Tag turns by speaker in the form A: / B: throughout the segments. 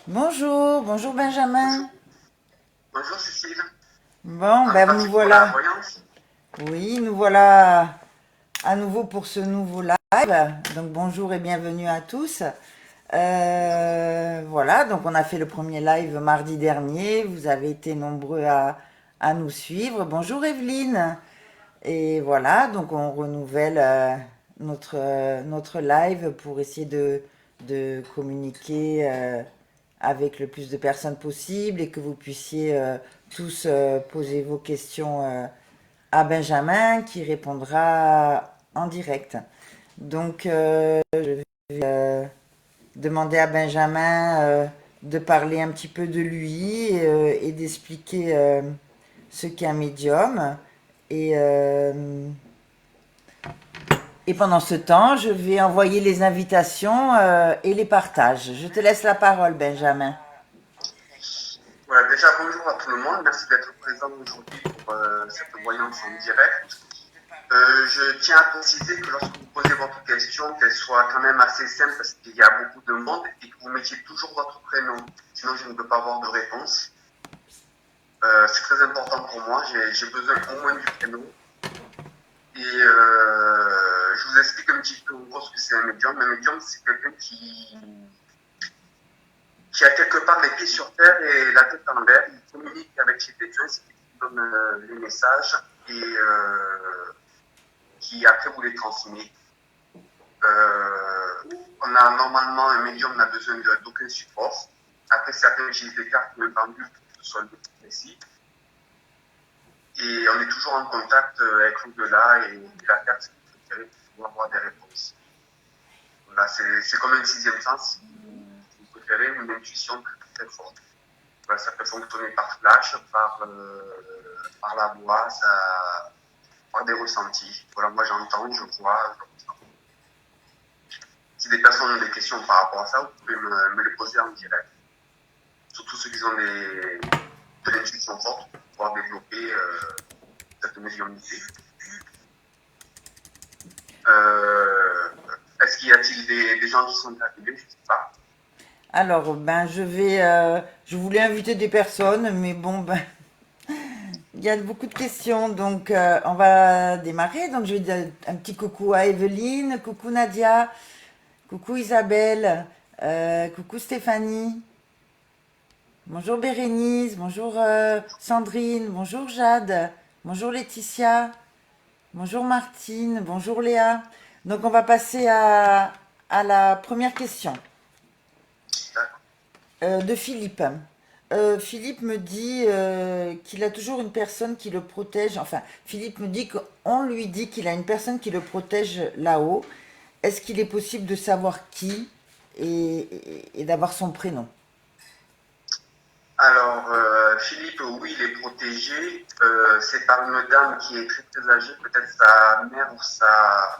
A: Bonjour, bonjour
B: Bonjour,
A: Benjamin.
B: bonjour Cécile.
A: Bon,
B: En
A: nous
B: pratique pour la
A: voilà.
B: voyance.
A: Oui, nous voilà à nouveau pour ce nouveau live. Donc bonjour et bienvenue à tous. Voilà, donc on a fait le premier live mardi dernier. Vous avez été nombreux à nous suivre. Bonjour Evelyne. Et voilà, donc on renouvelle notre live pour essayer de communiquer avec le plus de personnes possible et que vous puissiez tous poser vos questions à Benjamin qui répondra en direct. Donc demander à Benjamin de parler un petit peu de lui et d'expliquer ce qu'est un médium. Et, euh, et pendant ce temps, je vais envoyer les invitations et les partages. Je te laisse la parole, Benjamin.
B: Voilà, déjà bonjour à tout le monde. Merci d'être présent aujourd'hui pour cette voyance en direct. Je tiens à préciser que lorsque vous posez votre question, qu'elle soit quand même assez simple parce qu'il y a beaucoup de monde et que vous mettiez toujours votre prénom. Sinon, je ne peux pas avoir de réponse. C'est très important pour moi. J'ai besoin au moins du prénom. Et je vous explique un petit peu en gros ce que c'est un médium. Un médium, c'est quelqu'un qui a quelque part les pieds sur terre et la tête en l'air. Il communique avec ses défunts, c'est qui donne les messages et qui après vous les transmet. On a normalement un médium n'a besoin d'aucun support. Après certains utilisent des cartes ou un pendule pour que ce soit le plus précis. Et on est toujours en contact avec l'au-delà et la carte que vous préférez pour avoir des réponses. Voilà, c'est comme un sixième sens, si vous préférez, une intuition très, très forte. Voilà, ça peut fonctionner par flash, par la voix, par des ressentis. Voilà, moi j'entends, je vois, je ressens. Si des personnes ont des questions par rapport à ça, vous pouvez me les poser en direct. Surtout ceux qui ont de l'intuition forte pour pouvoir développer cette médiumnité. Euh, Est-ce qu'il y a-t-il des gens qui sont arrivés? Je ne sais pas.
A: Alors, je voulais inviter des personnes, mais bon, il y a beaucoup de questions, donc on va démarrer. Donc, je vais dire un petit coucou à Evelyne, coucou Nadia, coucou Isabelle, coucou Stéphanie, bonjour Bérénice, bonjour Sandrine, bonjour Jade, bonjour Laetitia, bonjour Martine, bonjour Léa. Donc, on va passer à la première question.
B: D'accord.
A: De Philippe. Philippe me dit qu'il a toujours une personne qui le protège. Enfin, Philippe me dit qu'on lui dit qu'il a une personne qui le protège là-haut. Est-ce qu'il est possible de savoir qui et d'avoir son prénom?
B: Alors, Philippe, oui, il est protégé. C'est par une dame qui est très très âgée, peut-être sa mère ou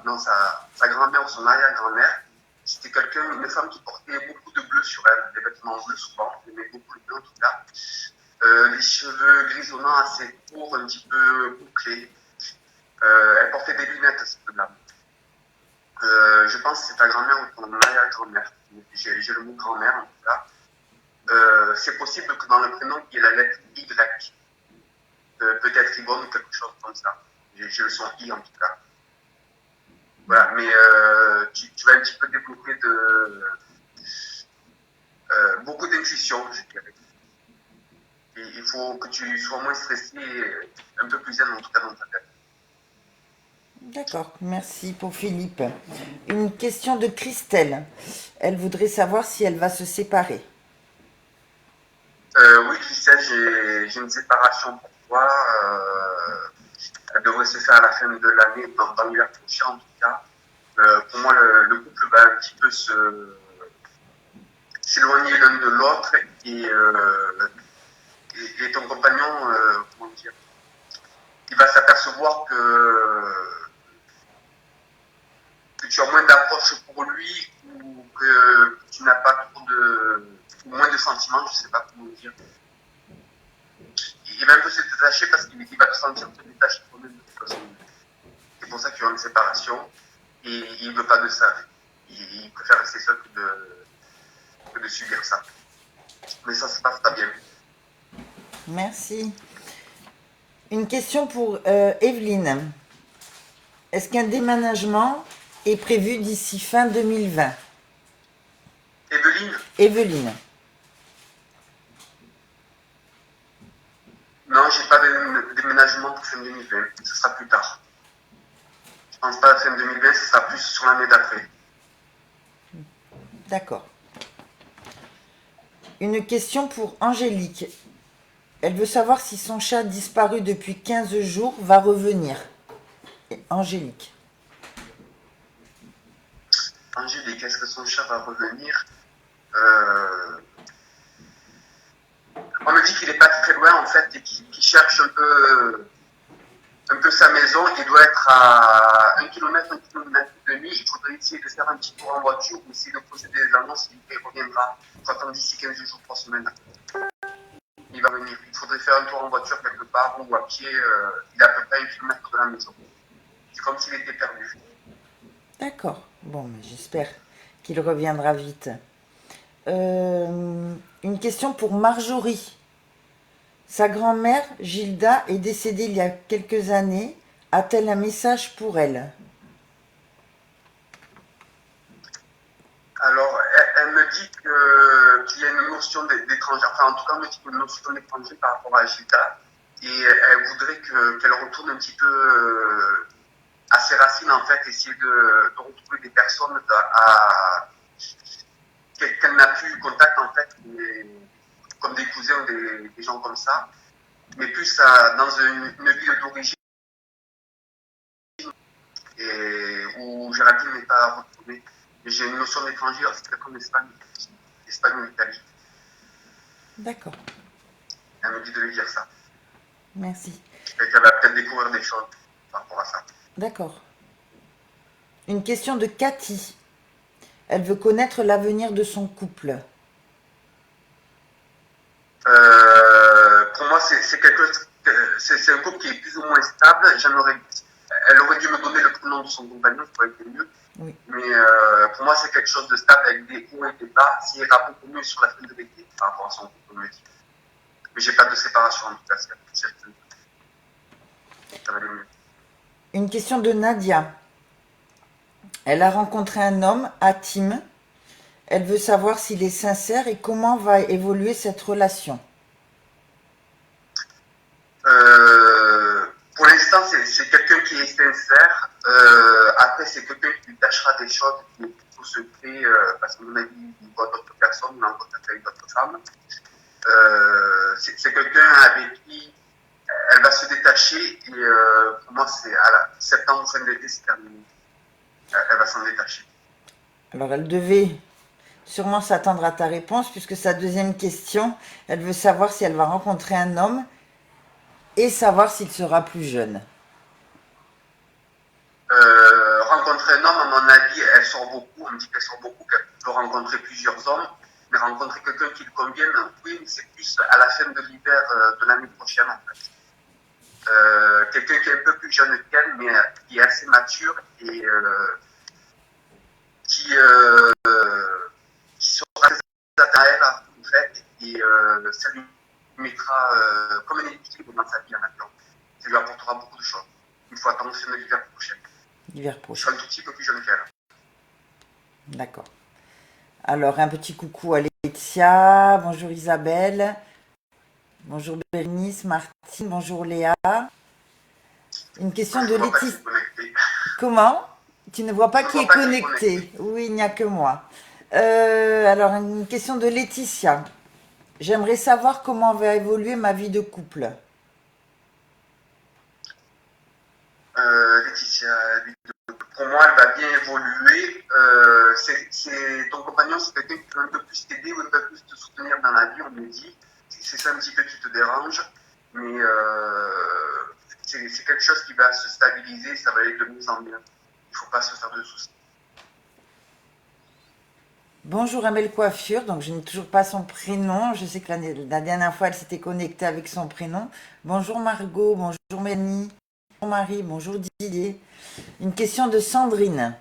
B: non, sa grand-mère ou son arrière-grand-mère. C'était quelqu'un, une femme qui portait beaucoup de bleu sur elle, des vêtements bleus souvent, elle aimait beaucoup le bleu en tout cas. Les cheveux grisonnants assez courts, un petit peu bouclés. Elle portait des lunettes, cette dame. Je pense que c'est ta grand-mère ou ton arrière-grand-mère. J'ai le mot grand-mère en tout cas. C'est possible que dans le prénom, il y ait la lettre Y, peut-être Yvonne ou quelque chose comme ça. J'ai le son I en tout cas. Voilà, mais tu vas un petit peu développer beaucoup d'intuition, je dirais. Et il faut que tu sois moins stressé, un peu plus zen en tout cas dans ta tête.
A: D'accord, merci pour Philippe. Une question de Christelle. Elle voudrait savoir si elle va se séparer.
B: Oui, Christelle, j'ai une séparation pour toi. Elle devrait se faire à la fin de l'année, dans l'hiver prochain en tout cas. Pour moi, le couple va un petit peu s'éloigner l'un de l'autre et ton compagnon, comment dire, il va s'apercevoir que tu as moins d'approche pour lui ou que tu n'as pas trop ou moins de sentiments, je ne sais pas comment dire. Il va un peu se détacher parce qu'il va te sentir te détacher toi-même de toute façon. C'est pour ça qu'il y a une séparation et il ne veut pas de ça. Il préfère rester seul que de subir ça. mais ça se passera bien.
A: Merci. Une question pour Evelyne. Est-ce qu'un déménagement est prévu d'ici fin 2020?
B: Evelyne?
A: Evelyne.
B: Non, j'ai pas de déménagement pour fin 2020. Ce sera plus tard. Je pense pas à fin 2020, ce sera plus sur l'année d'après.
A: D'accord. Une question pour Angélique. Elle veut savoir si son chat disparu depuis 15 jours va revenir. Angélique.
B: Angélique, est-ce que son chat va revenir? On me dit qu'il n'est pas très loin en fait et qu'il cherche un peu sa maison. Il doit être à 1 km, 1 km et demi. Il faudrait essayer de faire un petit tour en voiture ou essayer de poser des annonces. Il reviendra. J'attends d'ici 15 jours, 3 semaines. Il va venir. Il faudrait faire un tour en voiture quelque part ou à pied. Il est à peu près 1 km de la maison. C'est comme s'il était perdu.
A: D'accord. Bon, mais j'espère qu'il reviendra vite. Une question pour Marjorie. Sa grand-mère, Gilda, est décédée il y a quelques années. A-t-elle un message pour elle?
B: Alors, elle me dit qu'il y a une notion d'étranger. Enfin, en tout cas, elle me dit qu'il y a une notion d'étranger par rapport à Gilda. Et elle voudrait qu'elle retourne un petit peu à ses racines, en fait, essayer de retrouver des personnes qu'elle n'a plus contact, en fait, comme des cousins, des gens comme ça. Mais plus dans une ville d'origine et où Géraldine n'est pas retrouvée. J'ai une notion d'étranger, c'est peut-être en Espagne ou Italie.
A: D'accord.
B: Elle me dit de lui dire ça.
A: Merci.
B: Et qu'elle va peut-être découvrir des choses par rapport à ça.
A: D'accord. Une question de Cathy. Elle veut connaître l'avenir de son couple.
B: Pour moi, c'est quelque chose. C'est un couple qui est plus ou moins stable. Elle aurait dû me donner le prénom de son compagnon, ça aurait été mieux.
A: Oui.
B: Mais pour moi, c'est quelque chose de stable avec des hauts et des bas. Ça ira beaucoup mieux sur la fin de l'été par rapport à son couple, me dit. Mais j'ai pas de séparation en tout cas. Ça va aller mieux.
A: Une question de Nadia. Elle a rencontré un homme, Hatim. Elle veut savoir s'il est sincère et comment va évoluer cette relation.
B: Pour l'instant, c'est quelqu'un qui est sincère. Après, c'est quelqu'un qui lui tâchera des choses qui est plutôt secret, parce qu'à mon avis, il voit d'autres personnes, il est en contact avec d'autres femmes. C'est quelqu'un avec qui elle va se détacher et pour moi, c'est à septembre, fin de l'été, c'est terminé. Elle va s'en détacher.
A: Alors elle devait sûrement s'attendre à ta réponse puisque sa deuxième question, elle veut savoir si elle va rencontrer un homme et savoir s'il sera plus jeune.
B: Rencontrer un homme, à mon avis, elle sort beaucoup. On me dit qu'elle sort beaucoup, qu'elle peut rencontrer plusieurs hommes. Mais rencontrer quelqu'un qui lui convienne, oui, mais c'est plus à la fin de l'hiver de l'année prochaine, en fait. Quelqu'un qui est un peu plus jeune qu'elle, mais qui est assez mature et qui sera très attentif à elle, en fait, et ça lui mettra comme un équilibre dans sa vie en maintenant. Ça lui apportera beaucoup de choses. Il faut attendre fin de l'hiver prochain.
A: L'hiver
B: Je
A: prochain.
B: suis un tout petit peu plus jeune qu'elle.
A: D'accord. Alors un petit coucou à Laetitia. Bonjour Isabelle. Bonjour Bérénice, Martine. Bonjour Léa. Une question de Laetitia. Comment? Tu ne vois pas qui est connecté? Oui, il n'y a que moi. Alors, une question de Laetitia. J'aimerais savoir comment va évoluer ma vie de couple.
B: Laetitia, pour moi, elle va bien évoluer. Ton compagnon, c'est quelqu'un qui peut un peu plus t'aider ou un peu plus te soutenir dans la vie, on me dit. C'est ça un petit peu qui te dérange. Mais c'est quelque chose qui va se stabiliser, ça va aller de mieux en mieux. Il ne faut pas se faire de soucis.
A: Bonjour Amel Coiffure, donc je n'ai toujours pas son prénom. Je sais que la dernière fois, elle s'était connectée avec son prénom. Bonjour Margot, bonjour Mélanie, bonjour Marie, bonjour Didier. Une question de Sandrine.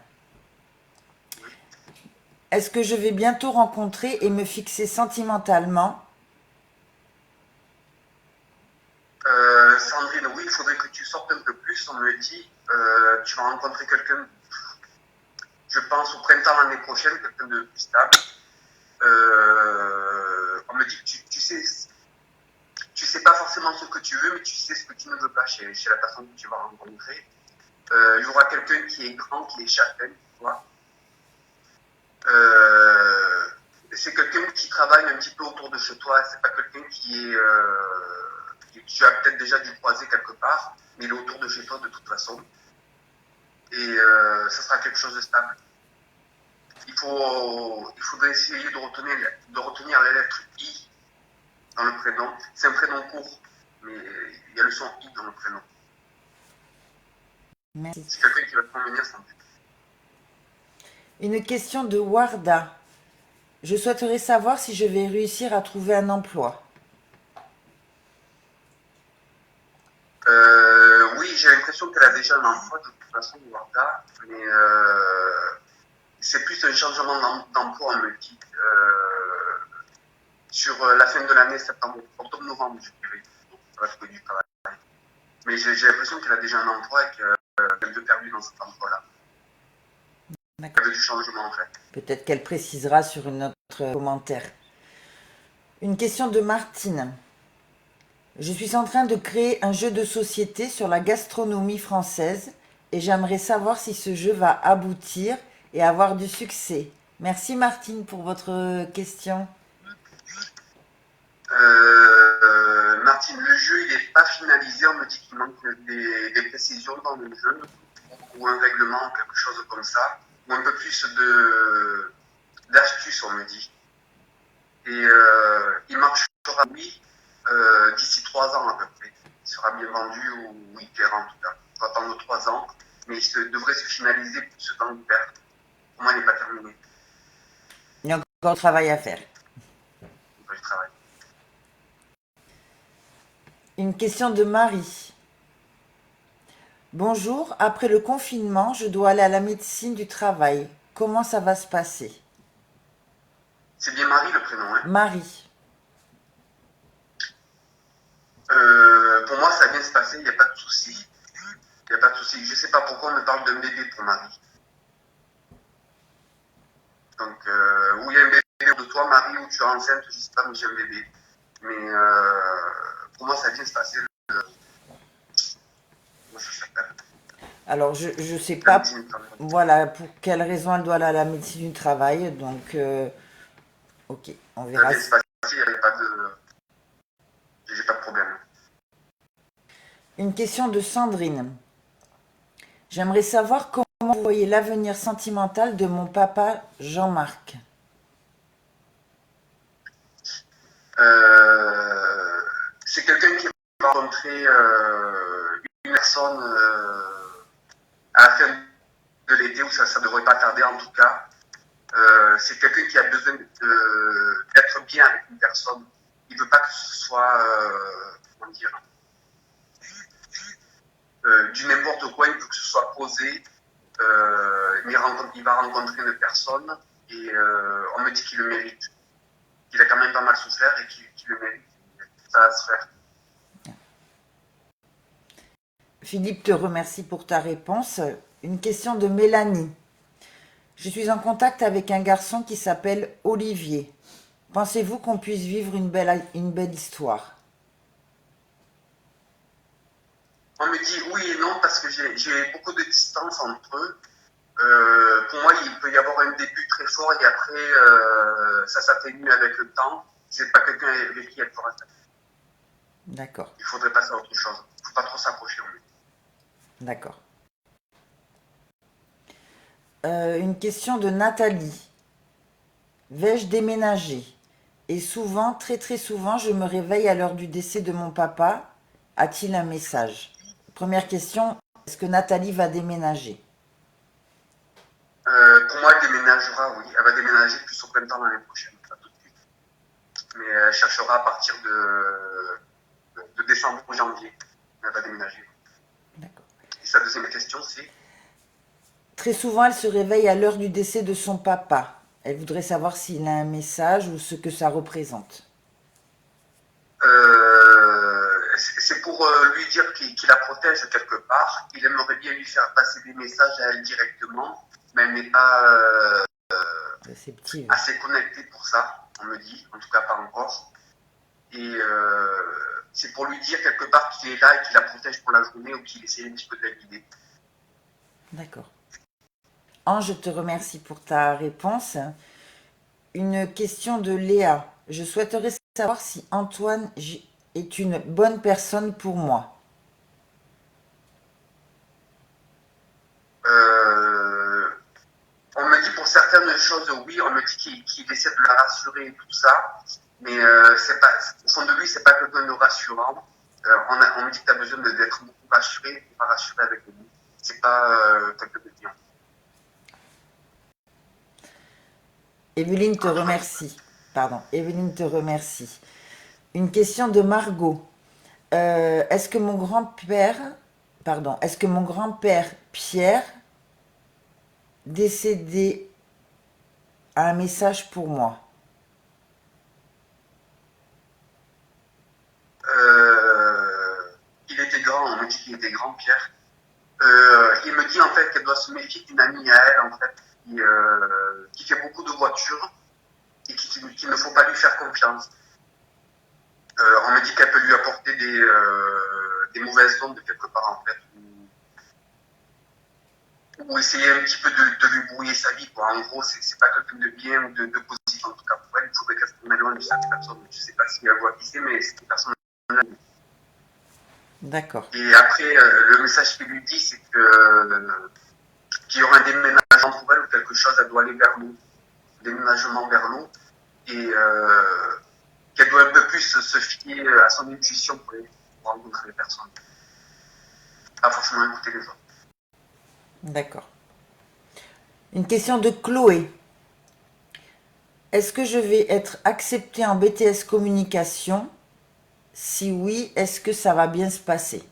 A: Est-ce que je vais bientôt rencontrer et me fixer sentimentalement
B: plus, on me dit, tu vas rencontrer quelqu'un, je pense au printemps l'année prochaine, quelqu'un de plus stable. On me dit que tu sais pas forcément ce que tu veux, mais tu sais ce que tu ne veux pas chez la personne que tu vas rencontrer. Il y aura quelqu'un qui est grand, qui est châtaigne, tu vois. C'est quelqu'un qui travaille un petit peu autour de chez toi. C'est pas quelqu'un qui est que tu as peut-être déjà dû croiser quelque part, mais il est autour de chez toi de toute façon. Et ça sera quelque chose de stable. Il faudrait essayer de retenir la lettre I dans le prénom. C'est un prénom court, mais il y a le son I dans le prénom.
A: Merci.
B: C'est quelqu'un qui va te convenir sans doute.
A: Une question de Warda. Je souhaiterais savoir si je vais réussir à trouver un emploi.
B: Oui, j'ai l'impression qu'elle a déjà un emploi de toute façon, Warda, mais c'est plus un changement d'emploi, on me dit. Sur la fin de l'année, septembre, octobre, novembre, je dirais. Donc, ça va trouver du travail. Mais j'ai l'impression qu'elle a déjà un emploi et qu'elle veut perdu dans cet emploi-là.
A: D'accord.
B: Elle veut du changement, en fait.
A: Peut-être qu'elle précisera sur une autre commentaire. Une question de Martine. Je suis en train de créer un jeu de société sur la gastronomie française et j'aimerais savoir si ce jeu va aboutir et avoir du succès. Merci Martine pour votre question.
B: Martine, le jeu, il n'est pas finalisé. On me dit qu'il manque des précisions dans le jeu, ou un règlement, quelque chose comme ça, ou un peu plus d'astuces, on me dit. Et il marchera, oui, d'ici 3 ans à peu près. Il sera bien vendu ou hyper en tout cas. Il faut attendre 3 ans, mais il devrait se finaliser pour ce temps d'hiver. Pour moi, il n'est pas terminé.
A: Il y a encore du travail à faire.
B: Il faut du travail.
A: Une question de Marie. Bonjour, après le confinement, je dois aller à la médecine du travail. Comment ça va se passer?
B: C'est bien Marie le prénom, hein?
A: Marie.
B: Pour moi, ça vient se passer, il n'y a pas de souci. Il n'y a pas de souci. Je ne sais pas pourquoi on me parle d'un bébé pour Marie. Donc, où il y a un bébé de toi, Marie, où tu es enceinte, je ne sais pas, mais j'ai un bébé. Mais pour moi, ça vient se passer. Comment ça s'appelle?
A: Alors, je ne sais pas voilà, pour quelle raison elle doit aller à la médecine du travail. Donc, ok, on verra.
B: Ça vient se passer, il n'y a pas de... J'ai pas de problème.
A: Une question de Sandrine. J'aimerais savoir comment vous voyez l'avenir sentimental de mon papa Jean-Marc.
B: C'est quelqu'un qui va rencontrer une personne à la fin de l'été, où ça ne devrait pas tarder en tout cas. C'est quelqu'un qui a besoin d'être bien avec une personne. Il ne veut pas que ce soit, comment dire, du n'importe quoi, il veut que ce soit posé. Il va rencontrer une personne et on me dit qu'il le mérite. Qu'il a quand même pas mal souffert et qu'il le mérite. Ça va se faire.
A: Philippe te remercie pour ta réponse. Une question de Mélanie. Je suis en contact avec un garçon qui s'appelle Olivier. Pensez-vous qu'on puisse vivre une belle histoire?
B: On me dit oui et non parce que j'ai beaucoup de distance entre eux. Pour moi, il peut y avoir un début très fort et après, ça s'atténue avec le temps. C'est pas quelqu'un avec qui elle pourra s'attacher.
A: D'accord.
B: Il faudrait passer à autre chose. Il ne faut pas trop s'approcher.
A: D'accord. Une question de Nathalie. Vais-je déménager? Et souvent, très très souvent, je me réveille à l'heure du décès de mon papa. A-t-il un message? Première question, est-ce que Nathalie va déménager?
B: Pour moi, elle déménagera, oui. Elle va déménager plus au printemps l'année prochaine, pas tout de suite. Mais elle cherchera à partir de décembre ou janvier. Elle va déménager.
A: D'accord.
B: Et sa deuxième question, c'est?
A: Très souvent, elle se réveille à l'heure du décès de son papa. Elle voudrait savoir s'il a un message ou ce que ça représente.
B: C'est pour lui dire qu'il la protège quelque part. Il aimerait bien lui faire passer des messages à elle directement, mais elle n'est pas
A: Réceptive.
B: assez connectée pour ça, on me dit, en tout cas pas encore. Et c'est pour lui dire quelque part qu'il est là et qu'il la protège pour la journée ou qu'il essaie un petit peu de la guider.
A: D'accord. Ange, je te remercie pour ta réponse. Une question de Léa. Je souhaiterais savoir si Antoine est une bonne personne pour moi.
B: On me dit pour certaines choses, oui, on me dit qu'il essaie de la rassurer et tout ça, mais c'est pas, au fond de lui, c'est pas quelqu'un de rassurant. On me dit que tu as besoin d'être beaucoup rassuré, pas rassuré avec lui. C'est pas quelqu'un de bien.
A: Evelyne te remercie. Pardon, Evelyne te remercie. Une question de Margot. Est-ce que mon grand-père Pierre, décédé, a un message pour moi?
B: Il était grand, on me dit qu'il était grand, Pierre. Il me dit en fait qu'elle doit se méfier d'une amie à elle, en fait, qui fait beaucoup de voitures et qu'il ne faut pas lui faire confiance. On me dit qu'elle peut lui apporter des mauvaises ondes de quelque part, en fait, ou essayer un petit peu de lui brouiller sa vie, quoi. En gros, c'est pas quelqu'un de bien ou de positif, en tout cas pour elle. Il faudrait qu'elle se mette loin de cette personne. Je sais pas si elle voit qui c'est, mais c'est une personne.
A: D'accord.
B: Et après, le message qu'il lui dit, c'est qu'il y aura un déménagement pour elle ou quelque chose, elle doit aller vers nous. Déménagement vers nous. Et qu'elle doit un peu plus se fier à son intuition pour rencontrer les personnes. Pas forcément écouter les autres.
A: D'accord. Une question de Chloé. Est-ce que je vais être acceptée en BTS communication? Si oui, est-ce que ça va bien se passer?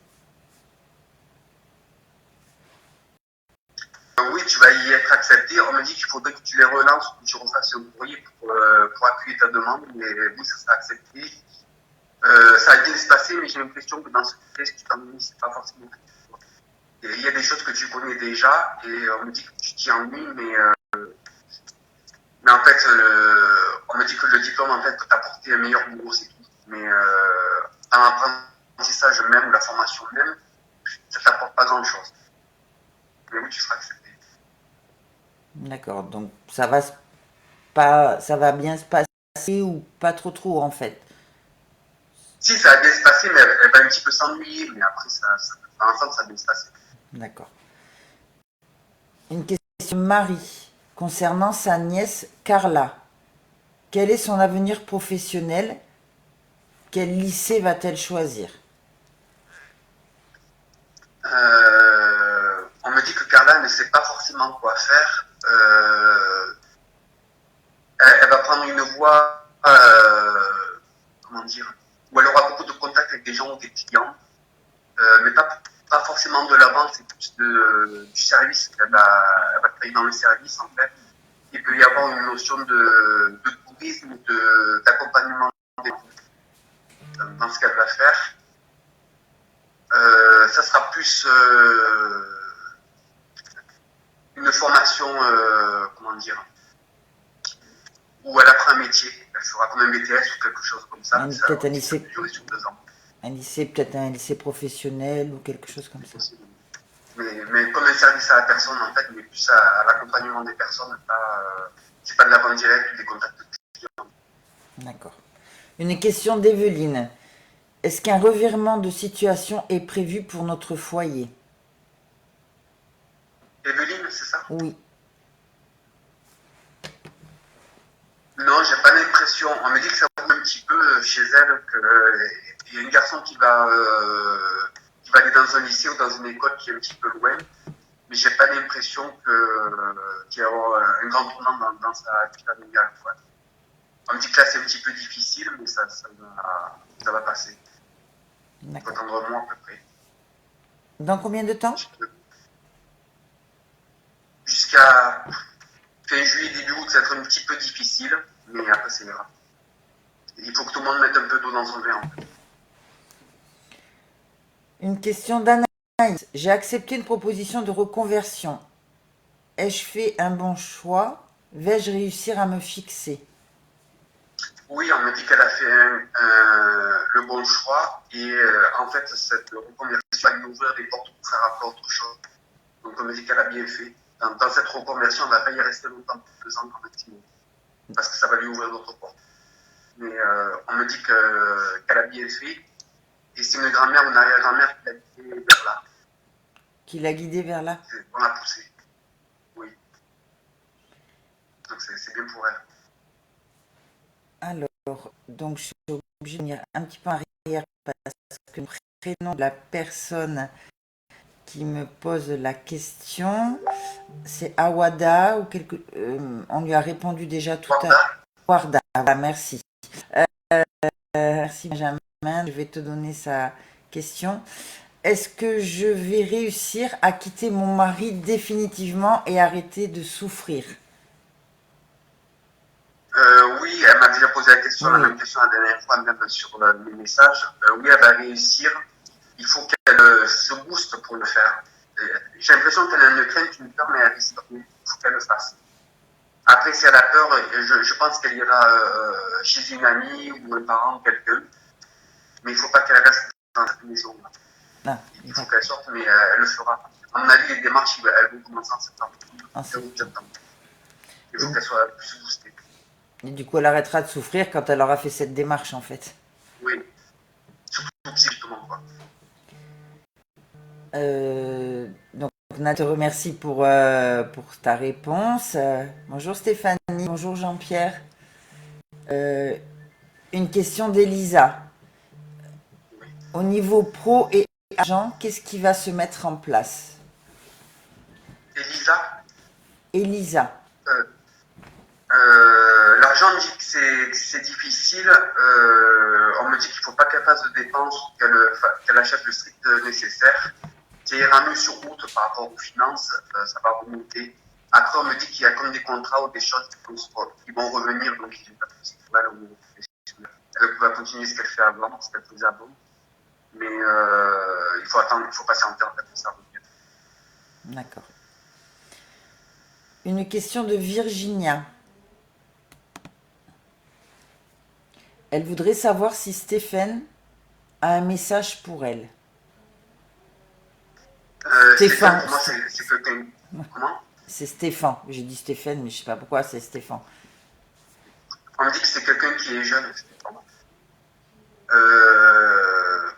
B: Oui, tu vas y être accepté. On me dit qu'il faudrait que tu les relances, que tu refasses un courrier pour appuyer ta demande, mais oui, ça sera accepté. Ça va bien se passer, mais j'ai l'impression que dans ce test, tu t'ennuies, c'est pas forcément. Il y a des choses que tu connais déjà, et on me dit que tu t'y ennuies, mais en fait, on me dit que le diplôme en fait peut t'apporter un meilleur boulot, c'est tout. Mais en apprentissage même, ou la formation même, ça t'apporte pas grand chose. Mais oui, tu seras accepté.
A: D'accord, donc ça va bien se passer ou pas trop en fait.
B: Si, ça va bien se passer, mais elle va un petit peu s'ennuyer, mais après, dans l'ensemble, ça va bien se passer.
A: D'accord. Une question de Marie concernant sa nièce Carla. Quel est son avenir professionnel? Quel lycée va-t-elle choisir?
B: On me dit que Carla ne sait pas forcément quoi faire. Elle va prendre une voie, comment dire, où elle aura beaucoup de contacts avec des gens ou des clients, mais pas forcément de la vente, c'est plus du service. Elle va travailler dans le service, en fait. Il peut y avoir une notion de tourisme, d'accompagnement dans ce qu'elle va faire. Ça sera plus une formation, comment dire, où elle apprend un métier. Elle fera comme un BTS ou quelque chose comme ça.
A: Peut-être un lycée,
B: durer sur 2 ans.
A: peut-être un lycée professionnel ou quelque chose comme ça.
B: Mais comme un service à la personne, en fait, mais plus à l'accompagnement des personnes, c'est pas de la vente directe ou des contacts clients.
A: D'accord. Une question d'Evelyne. Est-ce qu'un revirement de situation est prévu pour notre foyer?
B: Evelyne, c'est ça?
A: Oui.
B: Non, j'ai pas l'impression. On me dit que ça bouge un petit peu chez elle, qu'il y a un garçon qui va aller dans un lycée ou dans une école qui est un petit peu loin, mais j'ai pas l'impression qu'il y a un grand tournant dans sa vie familiale, quoi. On me dit que là c'est un petit peu difficile, mais ça va passer. Il faut attendre un mois à peu près.
A: Dans combien de temps?
B: Jusqu'à fin juillet, début août, ça va être un petit peu difficile, mais après c'est grave. Il faut que tout le monde mette un peu d'eau dans son verre, en fait.
A: Une question d'Anaïs. J'ai accepté une proposition de reconversion. Ai-je fait un bon choix? Vais-je réussir à me fixer?
B: Oui, on me dit qu'elle a fait le bon choix et en fait, cette reconversion va lui ouvrir des portes pour faire après autre chose. Donc, on me dit qu'elle a bien fait. Dans cette reconversion, on ne va pas y rester longtemps, 2 ans maximum, parce que ça va lui ouvrir d'autres portes. Mais on me dit qu'elle a bien fait et c'est une grand-mère ou une arrière-grand-mère qui l'a guidée vers là.
A: Qui l'a guidé vers là?
B: On l'a poussée. Oui. Donc, c'est bien pour elle.
A: Alors, donc je suis obligée de venir un petit peu en arrière parce que le prénom de la personne qui me pose la question, c'est Awada ou on lui a répondu déjà tout à
B: Wanda,
A: l'heure. Warda, voilà, merci. Merci Benjamin, je vais te donner sa question. Est-ce que je vais réussir à quitter mon mari définitivement et arrêter de souffrir?
B: oui, elle m'a déjà posé la question, la
A: Oui,
B: même question la dernière fois, même sur mes messages. Oui, elle va réussir. Il faut qu'elle se booste pour le faire. J'ai l'impression qu'elle a une crainte, une peur, mais elle risque rien. Il faut qu'elle le fasse. Après, si elle a peur, je pense qu'elle ira chez une amie ou un parent, quelqu'un. Mais il ne faut pas qu'elle reste dans cette maison.
A: ah,
B: Il faut qu'elle sorte, mais elle le fera. À mon avis, les démarches, elles vont commencer en septembre. Il faut qu'elle soit plus boostée.
A: Et du coup, elle arrêtera de souffrir quand elle aura fait cette démarche, en fait.
B: Oui, surtout psychiquement, quoi.
A: Donc, Nat, je te remercie pour ta réponse. Bonjour Stéphanie, bonjour Jean-Pierre. Euh, une question d'Elisa.
B: Oui.
A: Au niveau pro et argent, qu'est-ce qui va se mettre en place?
B: Elisa,
A: Elisa.
B: euh, l'argent me dit que c'est difficile. On me dit qu'il ne faut pas qu'elle fasse de dépenses, qu'elle achète le strict nécessaire. Ça ira mieux sur route par rapport aux finances, ça va remonter. Après, on me dit qu'il y a comme des contrats ou des choses qui vont revenir, donc il n'y a pas de souci pour elle au niveau professionnel. Elle va continuer ce qu'elle fait avant, ce qu'elle faisait avant. Mais il faut attendre, il faut patienter en fait que ça revienne.
A: D'accord. Une question de Virginia. Elle voudrait savoir si Stéphane a un message pour elle. Stéphane.
B: Pour moi, c'est quelqu'un. Comment?
A: C'est Stéphane. J'ai dit Stéphane, mais je sais pas pourquoi c'est Stéphane.
B: On me dit que c'est quelqu'un qui est jeune. Euh,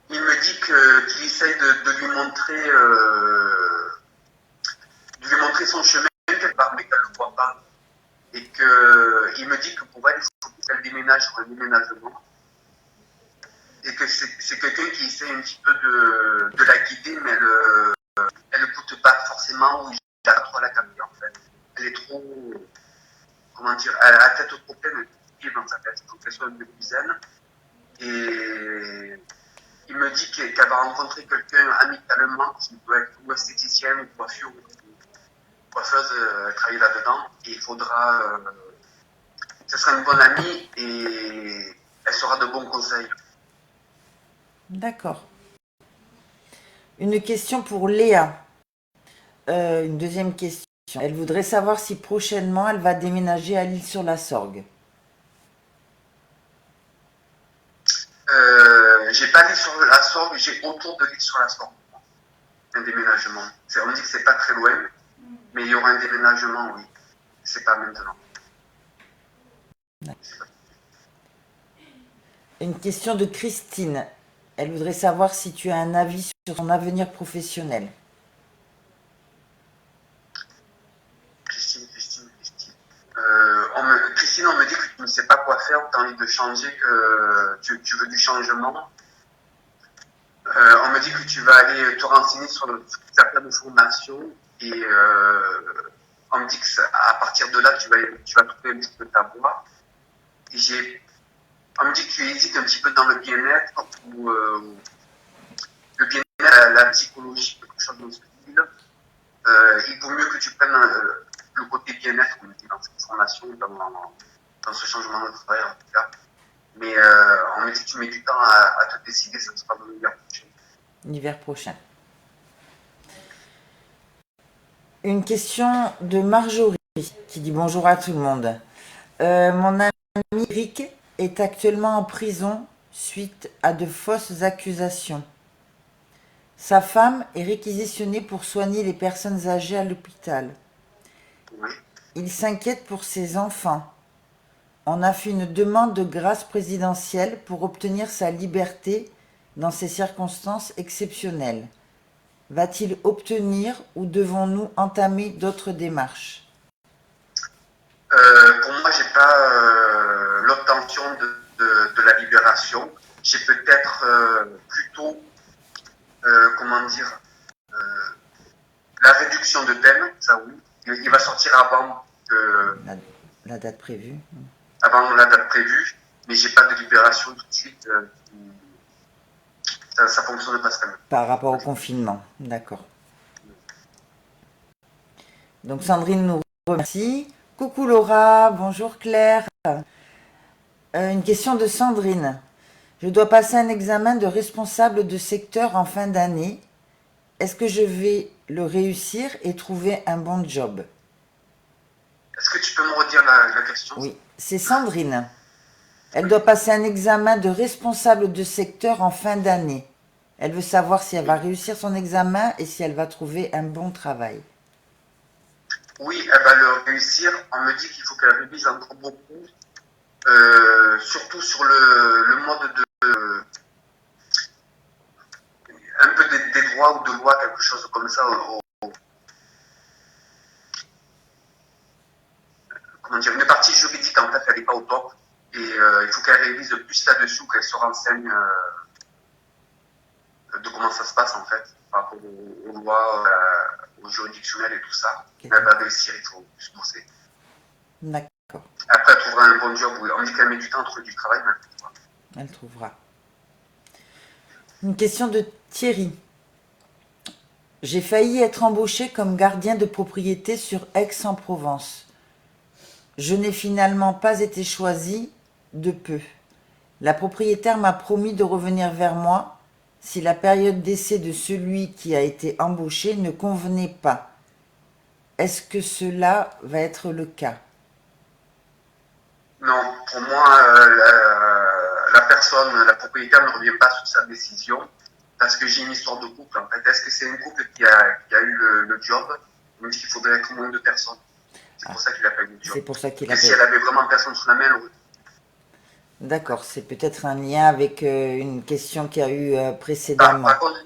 B: il me dit qu'il essaye de lui montrer son chemin quelque part, mais qu'elle ne le voit pas. Et qu'il me dit que pour elle, il faut qu'elle déménage sur un déménagement. Et que c'est quelqu'un qui essaye un petit peu de la guider, mais elle n'écoute pas forcément ou il n'a pas trop à la capter en fait. Elle est trop, comment dire, elle a la tête trop pleine dans sa tête. Il faut qu'elle soit un peu plus zen. Et il me dit qu'elle va rencontrer quelqu'un amicalement qui doit être ou esthéticienne ou coiffure ou coiffeuse, travailler là-dedans. Et il faudra, ce sera une bonne amie et elle sera de bons conseils.
A: D'accord. Une question pour Léa. Une deuxième question. Elle voudrait savoir si prochainement elle va déménager à l'Île-sur-la-Sorgue.
B: J'ai pas l'île sur la Sorgue, j'ai autour de l'île sur la Sorgue un déménagement. On me dit que c'est pas très loin, mais il y aura un déménagement, oui. C'est pas maintenant.
A: Une question de Christine. Elle voudrait savoir si tu as un avis sur son avenir professionnel.
B: Christine. Christine, on me dit que tu ne sais pas quoi faire, tu as envie de changer, que tu veux du changement. On me dit que tu vas aller te renseigner sur certaines formations et on me dit qu'à partir de là, tu vas trouver un petit peu ta voie. Et on me dit que tu hésites un petit peu dans le bien-être ou le bien-être, la psychologie, quelque chose dans ce style. Il vaut mieux que tu prennes le côté bien-être, on me dit, dans cette formation, dans ce changement de travail en tout cas. Mais on me dit que tu mets du temps à te décider, ça sera dans l'hiver prochain.
A: L'hiver prochain. Une question de Marjorie qui dit bonjour à tout le monde. Mon ami Rick est actuellement en prison suite à de fausses accusations. Sa femme est réquisitionnée pour soigner les personnes âgées à l'hôpital.
B: Oui.
A: Il s'inquiète pour ses enfants. On a fait une demande de grâce présidentielle pour obtenir sa liberté dans ces circonstances exceptionnelles. Va-t-il obtenir ou devons-nous entamer d'autres démarches?
B: Pour moi, j'ai pas l'obtention de la libération. J'ai peut-être plutôt, comment dire, la réduction de peine, ça oui. Il va sortir avant
A: La date prévue.
B: avant la date prévue, mais j'ai pas de libération tout de suite. Ça fonctionne pas cette année.
A: Par rapport au confinement, d'accord. Donc Sandrine nous remercie. Coucou Laura, bonjour Claire. Une question de Sandrine. Je dois passer un examen de responsable de secteur en fin d'année. Est-ce que je vais le réussir et trouver un bon job?
B: Est-ce que tu peux me redire la question?
A: Oui, c'est Sandrine. Elle doit passer un examen de responsable de secteur en fin d'année. Elle veut savoir si elle va réussir son examen et si elle va trouver un bon travail.
B: Oui, elle va le réussir. On me dit qu'il faut qu'elle révise encore beaucoup, surtout sur le mode un peu des droits ou de loi, quelque chose comme ça. Comment dire, une partie juridique, en fait, elle n'est pas au top. Et il faut qu'elle révise plus là-dessus, qu'elle se renseigne de comment ça se passe, en fait, par rapport aux lois, aux juridictionnelles et tout ça.
A: Okay.
B: Elle va réussir, il faut plus bosser.
A: D'accord.
B: Après, elle trouvera un bon job. Oui. On dit qu'elle met du temps à trouver du travail, mais elle trouvera.
A: Elle trouvera. Une question de Thierry. J'ai failli être embauché comme gardien de propriété sur Aix-en-Provence. Je n'ai finalement pas été choisi de peu. La propriétaire m'a promis de revenir vers moi si la période d'essai de celui qui a été embauché ne convenait pas. Est-ce que cela va être le cas?
B: Non, pour moi, la personne, la propriétaire ne revient pas sur sa décision parce que j'ai une histoire de couple. En fait, est-ce que c'est un couple qui a eu le job? On me dit qu'il faudrait être moins de personnes. C'est pour ça qu'il a pas eu le job.
A: C'est pour ça qu'il a
B: Et si
A: fait.
B: elle avait vraiment personne sous la main, elle aurait.
A: D'accord, c'est peut-être un lien avec une question qu'il y a eu précédemment.
B: Par contre,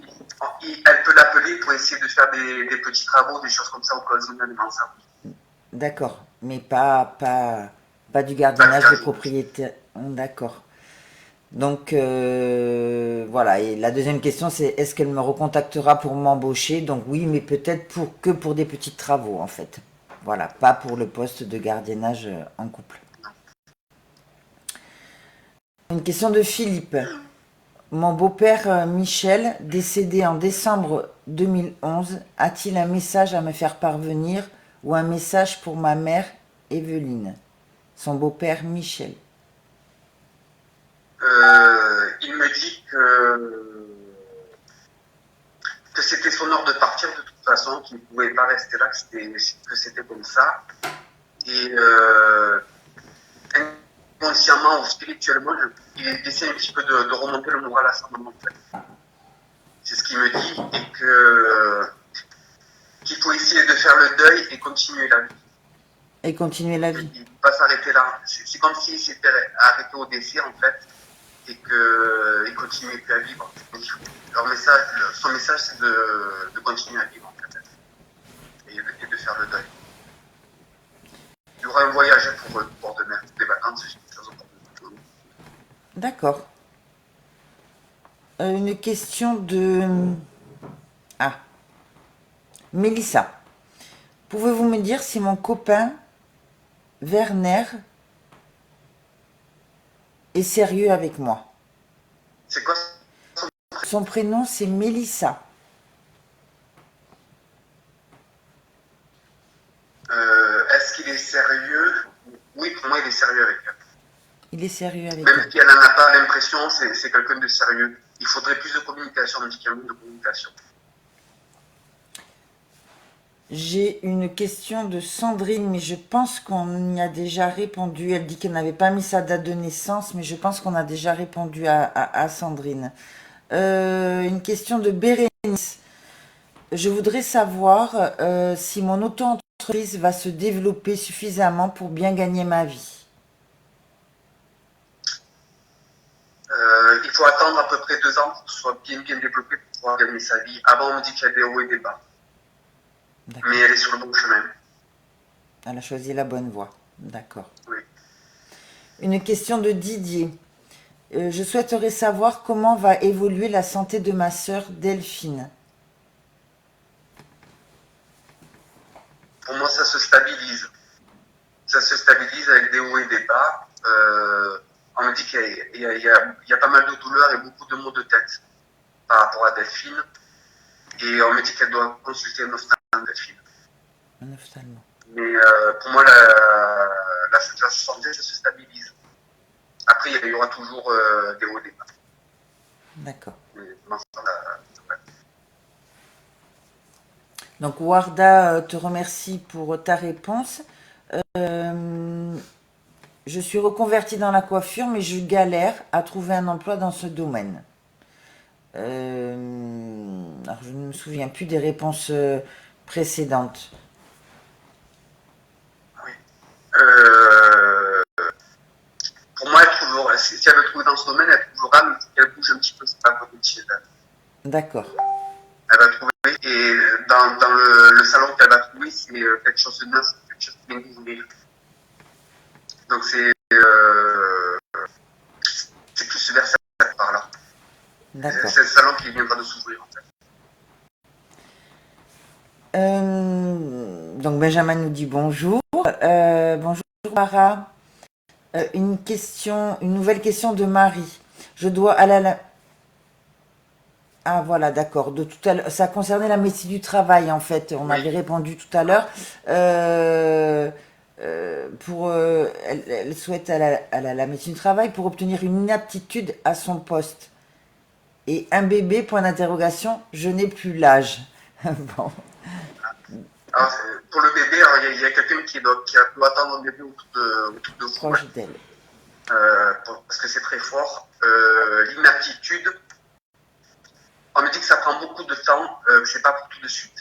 B: elle peut l'appeler pour essayer de faire des petits travaux, des choses comme ça occasionnellement. Ça.
A: D'accord, mais pas du gardiennage
B: Pas
A: de
B: de
A: propriétaire. D'accord. Donc voilà, et la deuxième question c'est est-ce qu'elle me recontactera pour m'embaucher? Donc oui, mais peut-être que pour des petits travaux en fait. Voilà, pas pour le poste de gardiennage en couple. Une question de Philippe. Mon beau-père Michel, décédé en décembre 2011, a-t-il un message à me faire parvenir ou un message pour ma mère Evelyne? Son beau-père Michel.
B: Il me dit que c'était son heure de partir de toute façon, qu'il ne pouvait pas rester là, que c'était comme ça. Et inconsciemment ou spirituellement, il essaie un petit peu de remonter le moral à sa maman. En fait. C'est ce qu'il me dit et qu'il faut essayer de faire le deuil et continuer la vie.
A: Et continuer la vie.
B: Il ne peut pas s'arrêter là. C'est comme s'il s'était arrêté au décès en fait et qu'il continuait plus à vivre. Son message c'est de continuer à vivre en fait et de faire le deuil. Il y aura un voyage pour le bord de mer, des vacances, des choses comme ça.
A: D'accord. Une question de... Ah. Mélissa. Pouvez-vous me dire si mon copain Werner est sérieux avec moi?
B: C'est quoi
A: Son prénom c'est Mélissa.
B: Est-ce qu'il est sérieux? Oui, pour moi il est sérieux avec elle.
A: Il est sérieux avec
B: Même
A: elle.
B: si elle n'en a pas l'impression, c'est quelqu'un de sérieux. Il faudrait plus de communication, on dit qu'il y a de communication.
A: J'ai une question de Sandrine, mais je pense qu'on y a déjà répondu. Elle dit qu'elle n'avait pas mis sa date de naissance, mais je pense qu'on a déjà répondu à Sandrine. Une question de Bérénice. Je voudrais savoir si mon auto-entreprise va se développer suffisamment pour bien gagner ma vie.
B: Il faut attendre à peu près 2 ans pour que ce soit bien développé pour pouvoir gagner sa vie. Avant, on me dit qu'il y a des hauts et des bas.
A: D'accord.
B: Mais elle est sur le bon chemin.
A: Elle a choisi la bonne voie. D'accord.
B: Oui.
A: Une question de Didier. Je souhaiterais savoir comment va évoluer la santé de ma sœur Delphine.
B: Pour moi, ça se stabilise. Ça se stabilise avec des hauts et des bas. On me dit qu'il y a pas mal de douleurs et beaucoup de maux de tête par rapport à Delphine. Et on me dit qu'elle doit consulter un ophtalmo, Delphine.
A: Un ophtalmo.
B: Mais pour moi, la santé, ça se stabilise. Après, il y aura toujours des hauts et des bas.
A: D'accord.
B: Mais pour l'instant, ouais.
A: Donc Warda te remercie pour ta réponse. Euh, je suis reconvertie dans la coiffure, mais je galère à trouver un emploi dans ce domaine. Alors je ne me souviens plus des réponses précédentes.
B: Oui. Pour moi, si elle veut trouver dans ce domaine, elle trouvera, mais il faut qu'elle bouge un petit peu, c'est pas côté de chez elle.
A: D'accord.
B: Elle va trouver, et dans le salon qu'elle va trouver, c'est quelque chose de neuf, quelque chose qui vient d'ouvrir. Donc c'est plus vers cette part-là.
A: D'accord.
B: C'est le salon qui viendra de s'ouvrir, en fait.
A: Donc Benjamin nous dit bonjour. Bonjour Mara. Une nouvelle question de Marie. Je dois aller à la... Ah voilà, d'accord. De tout à l'heure, ça concernait la médecine du travail en fait. On avait
B: Oui.
A: répondu tout à l'heure. Elle souhaite aller à la médecine du travail pour obtenir une inaptitude à son poste. Et un bébé, point d'interrogation, je n'ai plus l'âge. Bon,
B: Alors, pour le bébé, il y a quelqu'un qui doit attendre un bébé autour de vous,
A: proche d'elle.
B: parce que c'est très fort. L'inaptitude, on me dit que ça prend beaucoup de temps, que c'est pas pour tout de suite.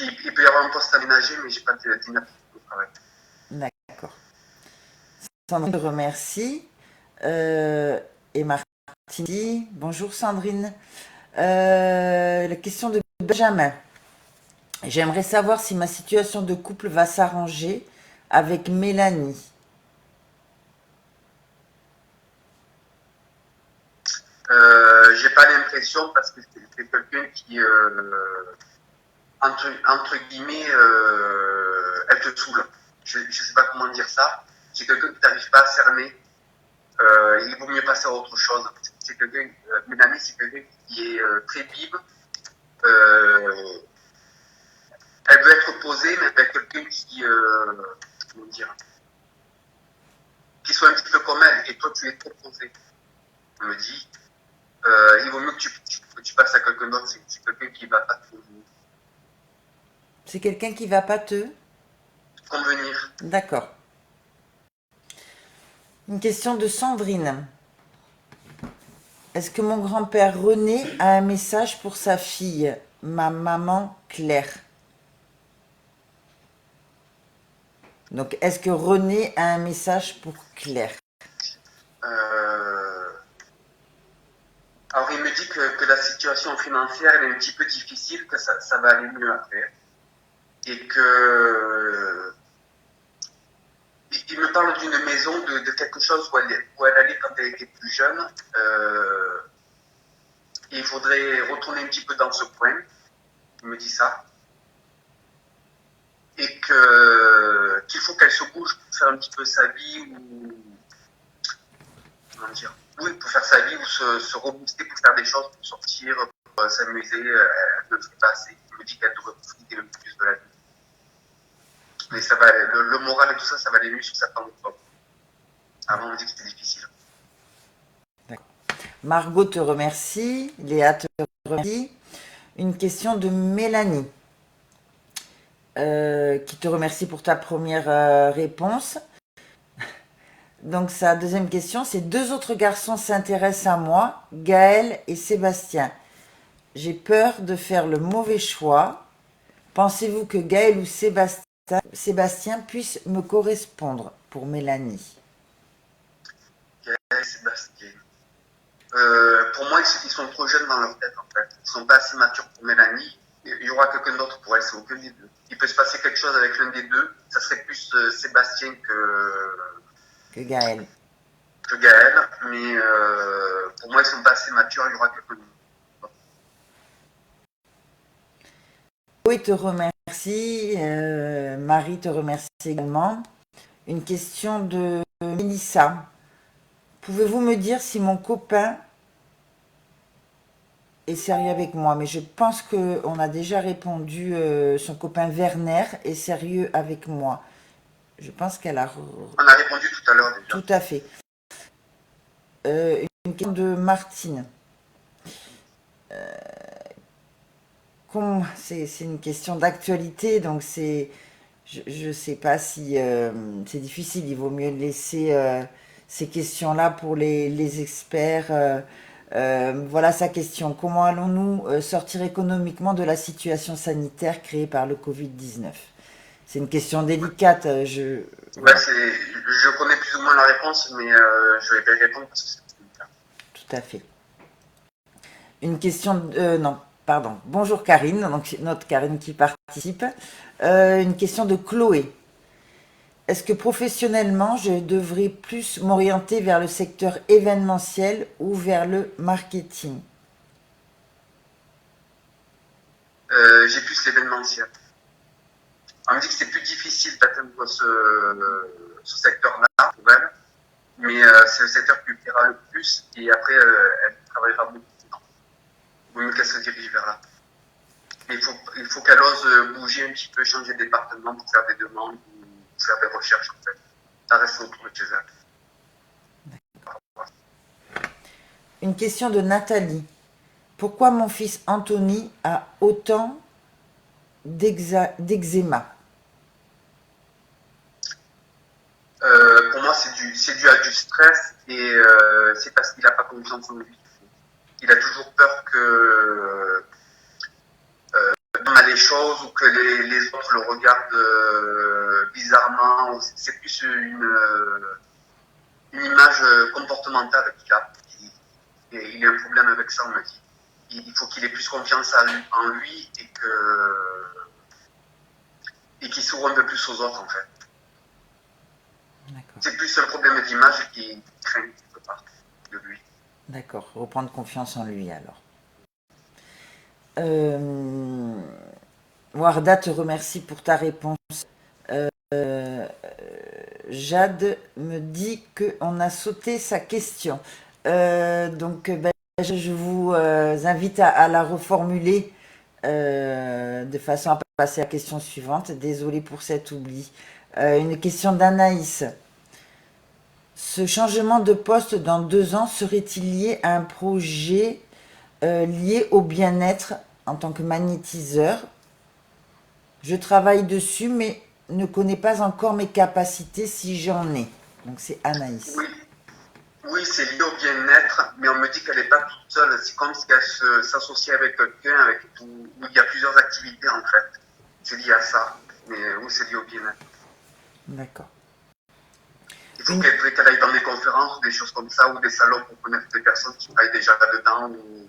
B: Il peut y avoir un poste aménagé, mais j'ai pas d'inaptitude au travail.
A: D'accord. Sandrine te remercie. Et Martine, bonjour Sandrine. La question de Benjamin. J'aimerais savoir si ma situation de couple va s'arranger avec Mélanie.
B: J'ai pas l'impression parce que c'est quelqu'un qui, entre guillemets, elle te saoule. Je sais pas comment dire ça. C'est quelqu'un qui t'arrive pas à cerner. Il vaut mieux passer à autre chose. C'est quelqu'un, Mélanie, c'est quelqu'un qui est très vive. Elle veut être posée, mais avec quelqu'un qui, comment dire, qui soit un petit peu comme elle. Et toi, tu es trop posé. On me dit, il vaut mieux que tu passes à quelqu'un d'autre. C'est quelqu'un qui va pas te
A: C'est quelqu'un qui va pas te...
B: convenir.
A: D'accord. Une question de Sandrine. Est-ce que mon grand-père René a un message pour sa fille, ma maman Claire? Donc, est-ce que René a un message pour Claire?
B: Alors, il me dit que la situation financière elle est un petit peu difficile, que ça va aller mieux après. Et que. Il me parle d'une maison, de quelque chose où elle allait quand elle était plus jeune. Et il faudrait retourner un petit peu dans ce coin. Il me dit ça. Et qu'il faut qu'elle se bouge pour faire un petit peu sa vie ou. Comment dire? Oui, pour faire sa vie ou se rebooster pour faire des choses, pour sortir, pour s'amuser. Elle ne le fait pas assez. Il me dit qu'elle devrait profiter le plus de la vie. Mais ça va, le moral et tout ça, ça va aller mieux sur septembre-octobre. Avant, on me dit que c'était difficile.
A: Margot te remercie. Léa te remercie. Une question de Mélanie, qui te remercie pour ta première réponse. Donc sa deuxième question, c'est deux autres garçons s'intéressent à moi, Gaël et Sébastien. J'ai peur de faire le mauvais choix. Pensez-vous que Gaël ou Sébastien puissent me correspondre pour Mélanie?
B: Gaël, Sébastien. Pour moi, ils sont trop jeunes dans leur tête, en fait. Ils sont pas assez matures pour Mélanie. Il y aura quelqu'un d'autre pour elle, c'est aucun des deux. Il peut se passer quelque chose avec l'un des deux. Ça serait plus Sébastien
A: Que Gaël.
B: que Gaël. Mais pour moi, ils sont pas assez matures. Il y aura quelqu'un d'autre.
A: Oui, te remercie. Marie te remercie également. Une question de Mélissa. Pouvez-vous me dire si mon copain est sérieux avec moi? Mais je pense qu'on a déjà répondu, son copain Werner est sérieux avec moi. Je pense qu'elle a...
B: On a répondu tout à l'heure déjà.
A: Tout à fait. Une question de Martine. C'est une question d'actualité, donc je ne sais pas si c'est difficile. Il vaut mieux laisser ces questions-là pour les experts. Voilà sa question. Comment allons-nous sortir économiquement de la situation sanitaire créée par le Covid-19? C'est une question délicate.
B: Ouais,
A: Voilà,
B: je connais plus ou moins la réponse, mais je vais pas y répondre parce que c'est le cas.
A: tout à fait. Une question... non, pardon. Bonjour Karine, donc c'est notre Karine qui participe. Une question de Chloé. Est-ce que professionnellement, je devrais plus m'orienter vers le secteur événementiel ou vers le marketing?
B: J'ai plus l'événementiel. On me dit que c'est plus difficile d'atteindre ce secteur-là pour elle, mais c'est le secteur qui lui plaira le plus et après elle travaillera beaucoup. Il vaut mieux qu'elle se dirige vers là. Il faut qu'elle ose bouger un petit peu, changer de département pour faire des demandes ou faire des recherches en fait. Ça reste autour de chez elle.
A: Une question de Nathalie. Pourquoi mon fils Anthony a autant d'eczéma?
B: Pour moi, c'est dû à du stress et c'est parce qu'il n'a pas confiance en lui. Il a toujours peur que on a les choses ou que les autres le regardent bizarrement. C'est plus une image comportementale qu'il a. Il a un problème avec ça, on me dit. Il faut qu'il ait plus confiance en lui et qu'il s'ouvre un peu plus aux autres, en fait. C'est plus un problème d'image qui craint quelque part de lui.
A: D'accord, reprendre confiance en lui alors. Warda te remercie pour ta réponse. Jade me dit qu'on a sauté sa question. Donc, je vous invite à la reformuler de façon à passer à la question suivante. Désolée pour cet oubli. Une question d'Anaïs. Ce changement de poste dans 2 ans serait-il lié à un projet lié au bien-être en tant que magnétiseur? Je travaille dessus, mais ne connais pas encore mes capacités si j'en ai. Donc c'est Anaïs.
B: Oui, c'est lié au bien-être, mais on me dit qu'elle n'est pas toute seule. C'est comme si elle s'associe avec quelqu'un où il y a plusieurs activités en fait. C'est lié à ça. Mais oui, c'est lié au bien-être.
A: D'accord.
B: Il faut qu'elle aille dans des conférences ou des choses comme ça, ou des salons pour connaître des personnes qui travaillent déjà là-dedans, ou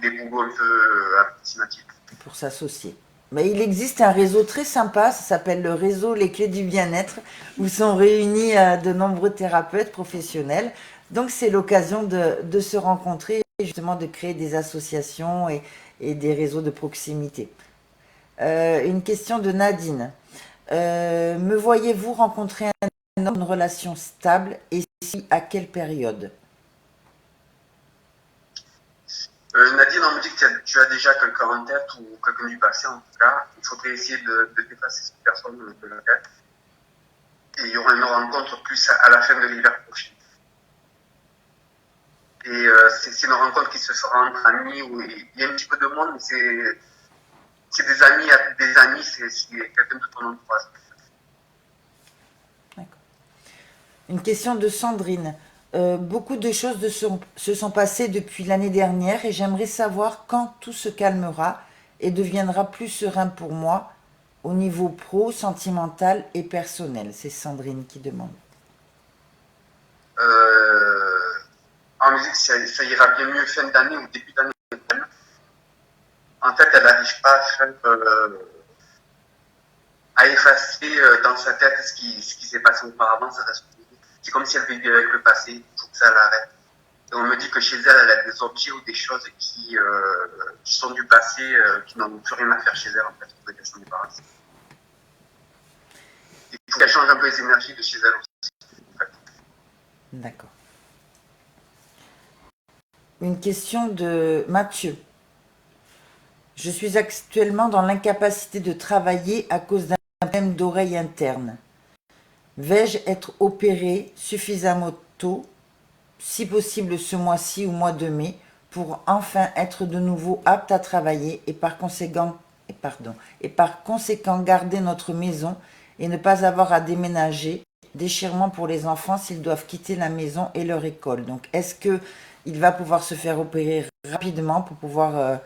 B: des boulots un peu approximatifs.
A: Pour s'associer. Mais il existe un réseau très sympa, ça s'appelle le réseau Les Clés du Bien-être, où sont réunis de nombreux thérapeutes professionnels. Donc c'est l'occasion de se rencontrer et justement de créer des associations et des réseaux de proximité. Une question de Nadine. Me voyez-vous rencontrer un homme, une relation stable et si à quelle période?
B: Nadine, on me dit que tu as déjà quelqu'un en tête ou quelqu'un du passé en tout cas. Il faudrait essayer de dépasser cette personne de la tête. Et il y aura une rencontre plus à la fin de l'hiver prochain. Et c'est une rencontre qui se fera entre amis où il y a un petit peu de monde, mais c'est des amis, c'est quelqu'un de ton entourage.
A: D'accord. Une question de Sandrine. Beaucoup de choses se sont passées depuis l'année dernière et j'aimerais savoir quand tout se calmera et deviendra plus serein pour moi au niveau pro, sentimental et personnel. C'est Sandrine qui demande.
B: En musique, ça ira bien mieux fin d'année ou début d'année. En fait, elle n'arrive pas à effacer dans sa tête ce qui s'est passé auparavant. Ça reste, c'est comme si elle vivait avec le passé. Il faut que ça l'arrête. Et on me dit que chez elle, elle a des objets ou des choses qui sont du passé, qui n'ont plus rien à faire chez elle, en fait. Il faut qu'elle s'en débarrasse. Il faut qu'elle change un peu les énergies de chez elle aussi. En fait.
A: D'accord. Une question de Mathieu. Je suis actuellement dans l'incapacité de travailler à cause d'un problème d'oreille interne. Vais-je être opéré suffisamment tôt, si possible ce mois-ci ou mois de mai, pour enfin être de nouveau apte à travailler et par conséquent garder notre maison et ne pas avoir à déménager, déchirement pour les enfants s'ils doivent quitter la maison et leur école. Donc est-ce qu'il va pouvoir se faire opérer rapidement pour pouvoir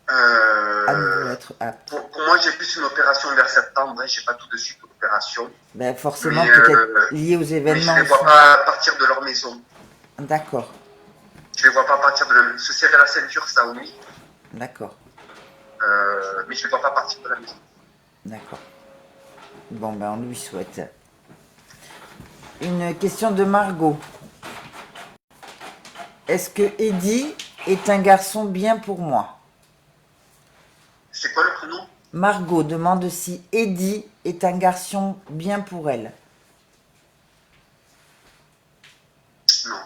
A: à nouveau être apte?
B: Pour moi, j'ai plus une opération vers septembre. J'ai pas tout de suite l'opération.
A: Ben forcément, peut-être lié aux événements.
B: Mais je les vois pas partir de leur maison.
A: D'accord.
B: Je les vois pas partir de leur maison. Se serrer la ceinture, ça oui.
A: D'accord.
B: Mais je les vois pas partir de la maison.
A: D'accord. Bon, ben on lui souhaite. Une question de Margot. Est-ce que Eddie est un garçon bien pour moi?
B: C'est quoi le prénom?
A: Margot demande si Eddie est un garçon bien pour elle.
B: Non.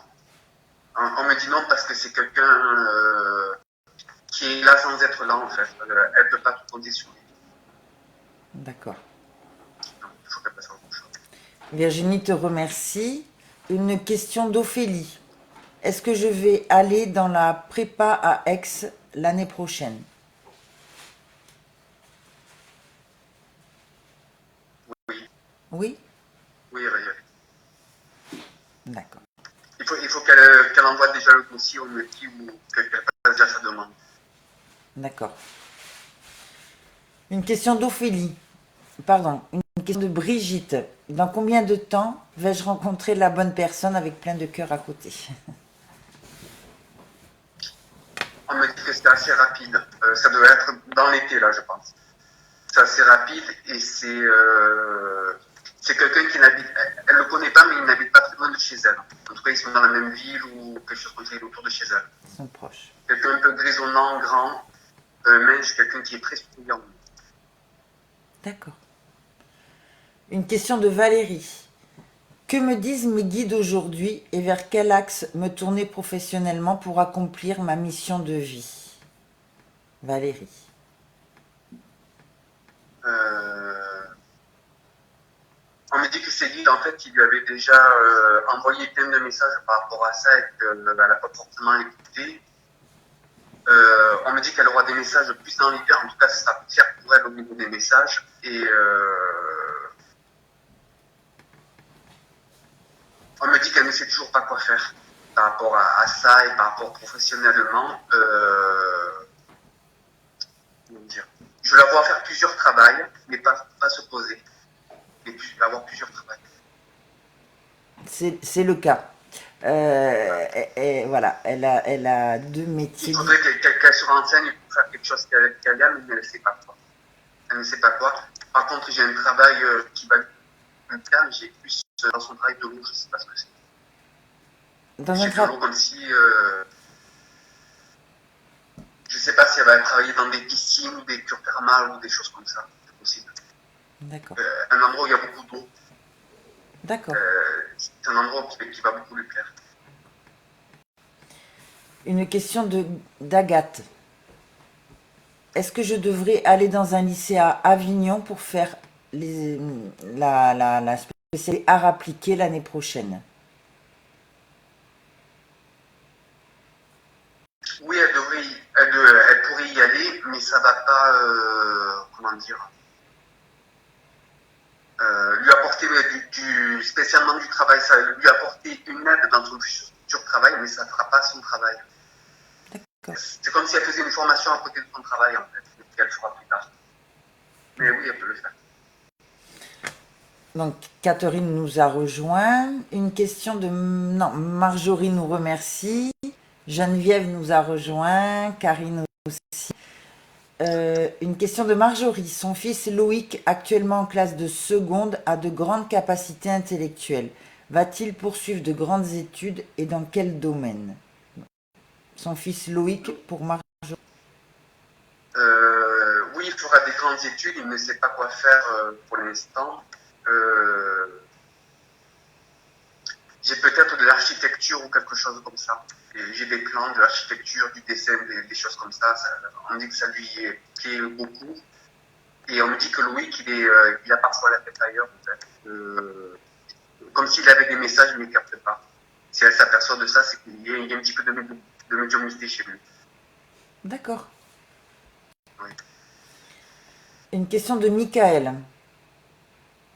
B: On me dit non parce que c'est quelqu'un qui est là sans être là en fait. Elle ne peut pas tout compter sur lui.
A: D'accord.
B: Donc, il faut qu'elle passe à autre chose.
A: Virginie te remercie. Une question d'Ophélie. Est-ce que je vais aller dans la prépa à Aix l'année prochaine?
B: Oui.
A: Oui?
B: Oui.
A: D'accord.
B: Il faut qu'elle envoie déjà le dossier au métier ou qu'elle fasse déjà sa demande.
A: D'accord. Une question d'Ophélie. Pardon, une question de Brigitte. Dans combien de temps vais-je rencontrer la bonne personne avec plein de cœur à côté?
B: On me dit que c'est assez rapide. Ça doit être dans l'été là, je pense. C'est assez rapide et c'est quelqu'un qui n'habite. Elle ne le connaît pas, mais il n'habite pas très loin de chez elle. En tout cas, ils sont dans la même ville ou quelque chose comme ça, il est autour de chez elle.
A: Ils sont proches.
B: Quelqu'un un peu grisonnant, grand, mince, quelqu'un qui est très souriant.
A: D'accord. Une question de Valérie. Que me disent mes guides aujourd'hui et vers quel axe me tourner professionnellement pour accomplir ma mission de vie? Valérie.
B: On me dit que ces guides, en fait, ils lui avaient déjà envoyé plein de messages par rapport à ça et qu'elle n'a pas forcément écouté. On me dit qu'elle aura des messages plus dans l'hiver. En tout cas, ça sera plus clair pour elle au niveau des messages. Et on me dit qu'elle ne sait toujours pas quoi faire par rapport à ça et par rapport professionnellement. Comment dire, je la vois faire plusieurs travails, mais pas se poser. Mais avoir plusieurs travails.
A: C'est le cas. Voilà, elle a deux métiers.
B: Il faudrait qu'elle se renseigne pour faire quelque chose qu'elle aime, mais elle ne sait pas quoi. Elle ne sait pas quoi. Par contre, j'ai un travail qui va lui plaire, j'ai plus dans son travail de l'eau, je ne sais pas ce que c'est.
A: Dans un travail
B: comme si je ne sais pas si elle va travailler dans des piscines ou des cures thermales ou des choses comme ça. C'est possible.
A: D'accord.
B: Un endroit où il y a beaucoup d'eau.
A: D'accord.
B: C'est un endroit qui va beaucoup lui plaire.
A: Une question d'Agathe. Est-ce que je devrais aller dans un lycée à Avignon pour faire la spécialité art appliqué l'année prochaine?
B: Oui, elle pourrait y aller, mais ça va pas, comment dire, lui apporter spécialement du travail, ça va lui apporter une aide dans son futur travail, mais ça ne fera pas son travail.
A: D'accord.
B: C'est comme si elle faisait une formation à côté de son travail, en fait, qu'elle fera plus tard. Mais oui, elle peut le faire.
A: Donc, Catherine nous a rejoint. Une question de... Non, Marjorie nous remercie. Geneviève nous a rejoint. Karine aussi. Une question de Marjorie. Son fils Loïc, actuellement en classe de seconde, a de grandes capacités intellectuelles. Va-t-il poursuivre de grandes études et dans quel domaine? Son fils Loïc pour Marjorie.
B: Oui, il fera des grandes études, il ne sait pas quoi faire pour l'instant. J'ai peut-être de l'architecture ou quelque chose comme ça. Et j'ai des plans de l'architecture, du dessin, des choses comme ça. On dit que ça lui plaît beaucoup. Et on me dit que Loïc, il a parfois la tête ailleurs, en fait. Comme s'il avait des messages, mais il ne capte pas. Si elle s'aperçoit de ça, c'est qu'il y a un petit peu de médiumnité chez lui.
A: D'accord.
B: Oui.
A: Une question de Michael.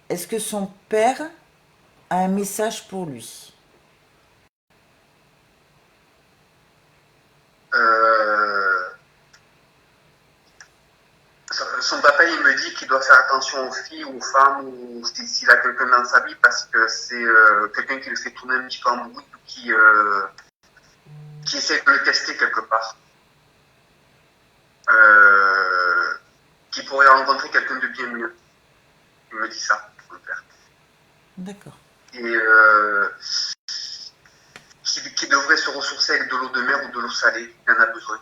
A: Est-ce que son père a un message pour lui?
B: Son papa, il me dit qu'il doit faire attention aux filles, aux femmes, ou s'il a quelqu'un dans sa vie, parce que c'est quelqu'un qui le fait tourner un petit peu en boucle, qui essaie de le tester quelque part. Qui pourrait rencontrer quelqu'un de bien mieux. Il me dit ça, mon père.
A: D'accord.
B: Et qui devrait se ressourcer avec de l'eau de mer ou de l'eau salée. Il en a besoin.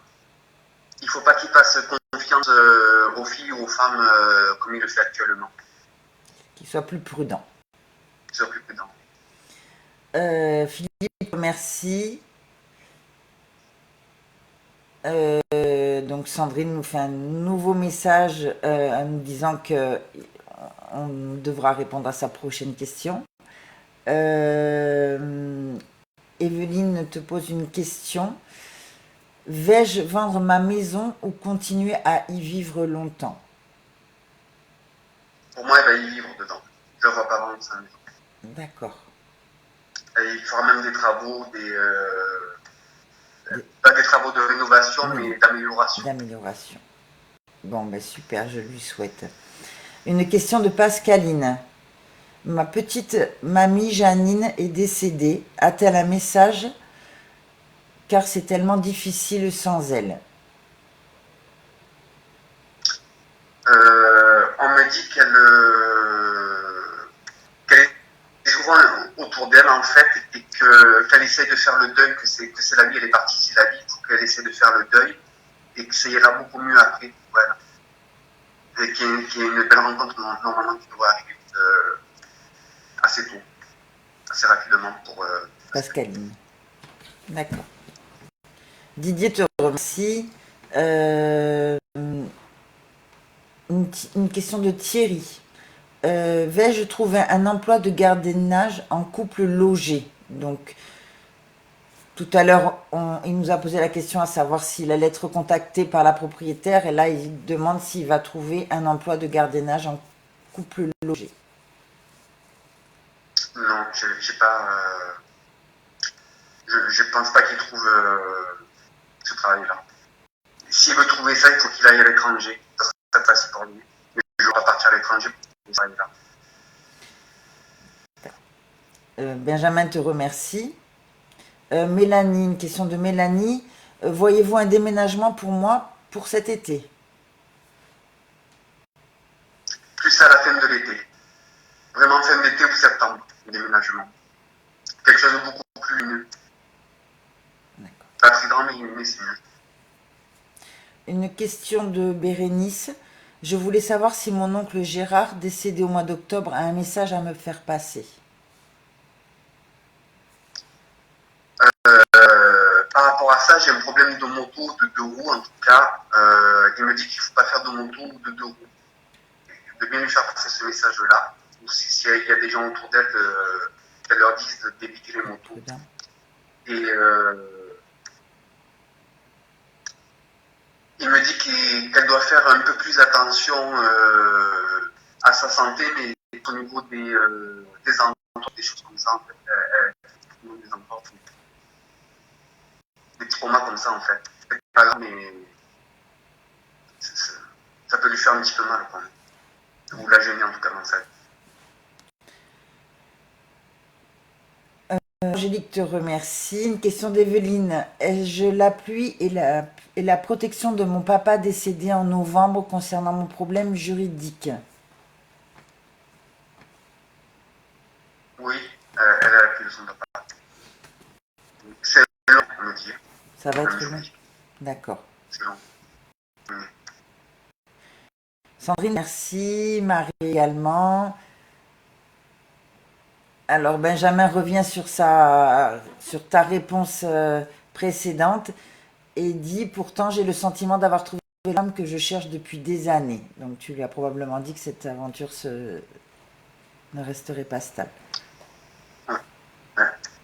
B: Il ne faut pas qu'il fasse confiance aux filles ou aux femmes comme il le fait actuellement.
A: Qu'il soit plus prudent.
B: Qu'il soit plus prudent.
A: Philippe, merci. Donc Sandrine nous fait un nouveau message en nous disant que on devra répondre à sa prochaine question. Evelyne te pose une question. Vais-je vendre ma maison ou continuer à y vivre longtemps?
B: Pour moi, il va y vivre dedans. Je ne le vois pas vendre sa maison.
A: D'accord.
B: Et il fera même des travaux, pas des travaux de rénovation,
A: Oui.
B: mais d'amélioration.
A: D'amélioration. Bon, ben super, je lui souhaite. Une question de Pascaline. Ma petite mamie Janine est décédée. A-t-elle un message? Car c'est tellement difficile sans elle.
B: On me dit qu'elle est souvent autour d'elle en fait et qu'elle essaye de faire le deuil, que c'est la vie, elle est partie, c'est la vie, il faut qu'elle essaie de faire le deuil et que ça ira beaucoup mieux après. Voilà. Et qu'il y ait une belle rencontre normalement qui doit arriver assez tôt, assez rapidement pour
A: Pascaline. D'accord. Didier te remercie. Une question de Thierry. Vais-je trouver un emploi de gardiennage en couple logé? Donc, tout à l'heure, il nous a posé la question à savoir s'il allait être contacté par la propriétaire. Et là, il demande s'il va trouver un emploi de gardiennage en couple logé.
B: Non, j'ai pas. Je pense pas qu'il trouve ce travail-là. S'il veut trouver ça, il faut qu'il aille à l'étranger. Ça serait facile pour lui. Mais je ne vais pas partir à l'étranger pour trouver ce travail-là.
A: Benjamin te remercie. Mélanie, une question de Mélanie. Voyez-vous un déménagement pour moi pour cet été?
B: Plus à la fin de l'été. Vraiment fin d'été ou septembre, le déménagement. Quelque chose de beaucoup plus lumineux. Pas très grand, mais c'est mieux.
A: Une question de Bérénice. Je voulais savoir si mon oncle Gérard, décédé au mois d'octobre, a un message à me faire passer.
B: Par rapport à ça, j'ai un problème de moto, de deux roues en tout cas. Il me dit qu'il ne faut pas faire de moto ou de deux roues. De bien lui faire passer ce message-là. Ou s'il y a des gens autour d'elle, qu'elle leur dise d'éviter les motos. Et qu'elle doit faire un peu plus attention à sa santé, mais au niveau des enfants, des choses comme ça, en fait. Des enfants, des traumas comme ça, en fait. C'est pas grave, mais ça peut lui faire un petit peu mal, quoi. Ou la gêner, en tout cas, dans ça.
A: Angélique te remercie. Une question d'Evelyne. Ai-je l'appui et la protection de mon papa décédé en novembre concernant mon problème juridique?
B: Oui, elle a appris de son papa. C'est long, on me dit.
A: Ça va être long. D'accord.
B: C'est long.
A: Sandrine, merci. Marie également. Alors Benjamin revient sur ta réponse précédente et dit pourtant j'ai le sentiment d'avoir trouvé l'homme que je cherche depuis des années. Donc tu lui as probablement dit que cette aventure ne resterait pas stable.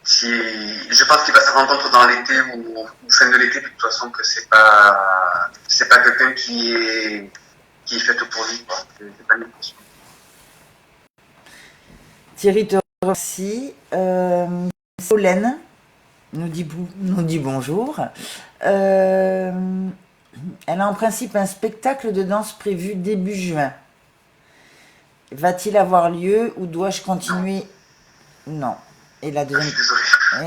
B: Je pense qu'il va se rendre compte dans l'été ou fin de l'été de toute façon que c'est pas quelqu'un qui est fait pour lui, quoi. C'est pas une question.
A: Thierry te remercie. Solène nous dit bonjour. Elle a en principe un spectacle de danse prévu début juin. Va-t-il avoir lieu ou dois-je continuer? Non. Et la deuxième.
B: Je suis désolé.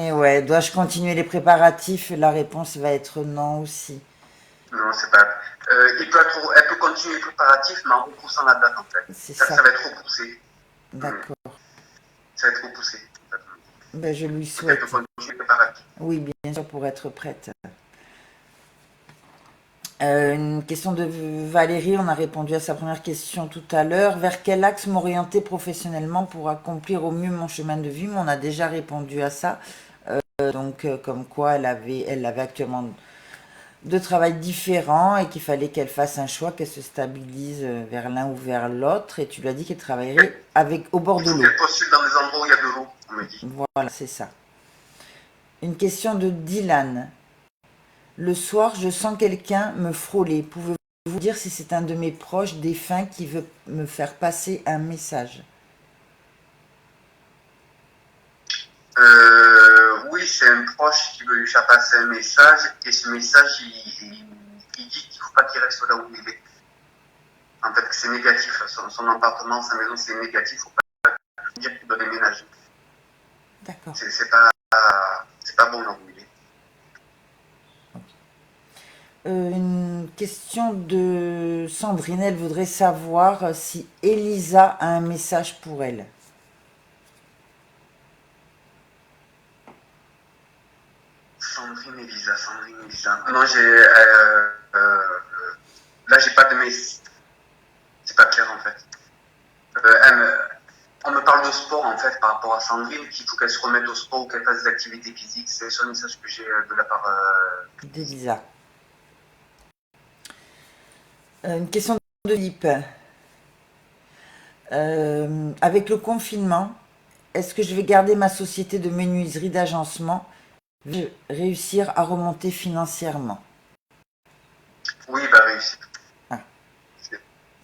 A: Et ouais, dois-je continuer les préparatifs? La réponse va être non aussi.
B: Non, c'est pas. Elle peut continuer les préparatifs, mais en repoussant la date, en fait.
A: C'est ça.
B: Ça va être repoussé.
A: D'accord.
B: Ça va être repoussé.
A: Ben, je lui
B: Elle
A: souhaite.
B: peut continuer les préparatifs.
A: Oui, bien sûr, pour être prête. Une question de Valérie, on a répondu à sa première question tout à l'heure. Vers quel axe m'orienter professionnellement pour accomplir au mieux mon chemin de vie? Mais on a déjà répondu à ça. Comme quoi elle avait actuellement deux travails différents et qu'il fallait qu'elle fasse un choix, qu'elle se stabilise vers l'un ou vers l'autre. Et tu lui as dit qu'elle travaillerait au bord de l'eau.
B: Elle postule dans des endroits où il y a de l'eau, on me dit.
A: Voilà, c'est ça. Une question de Dylan. Le soir, je sens quelqu'un me frôler. Pouvez-vous dire si c'est un de mes proches défunts qui veut me faire passer un message?
B: Oui, c'est un proche qui veut lui faire passer un message, et ce message, il dit qu'il ne faut pas qu'il reste là où il est. En fait, que c'est négatif. Son appartement, sa maison, c'est négatif. Il ne faut pas dire qu'il doit déménager.
A: D'accord.
B: C'est pas bon là où il est.
A: Une question de Sandrine. Elle voudrait savoir si Elisa a un message pour elle.
B: Sandrine Elisa. Non, là, j'ai pas de message. C'est pas clair en fait. On me parle de sport en fait par rapport à Sandrine, qu'il faut qu'elle se remette au sport ou qu'elle fasse des activités physiques. C'est le seul message que j'ai de la part
A: d'Elisa. Une question de Philippe. Avec le confinement, est-ce que je vais garder ma société de menuiserie d'agencement? Vais réussir à remonter financièrement?
B: Oui, bah réussir.
A: Ah.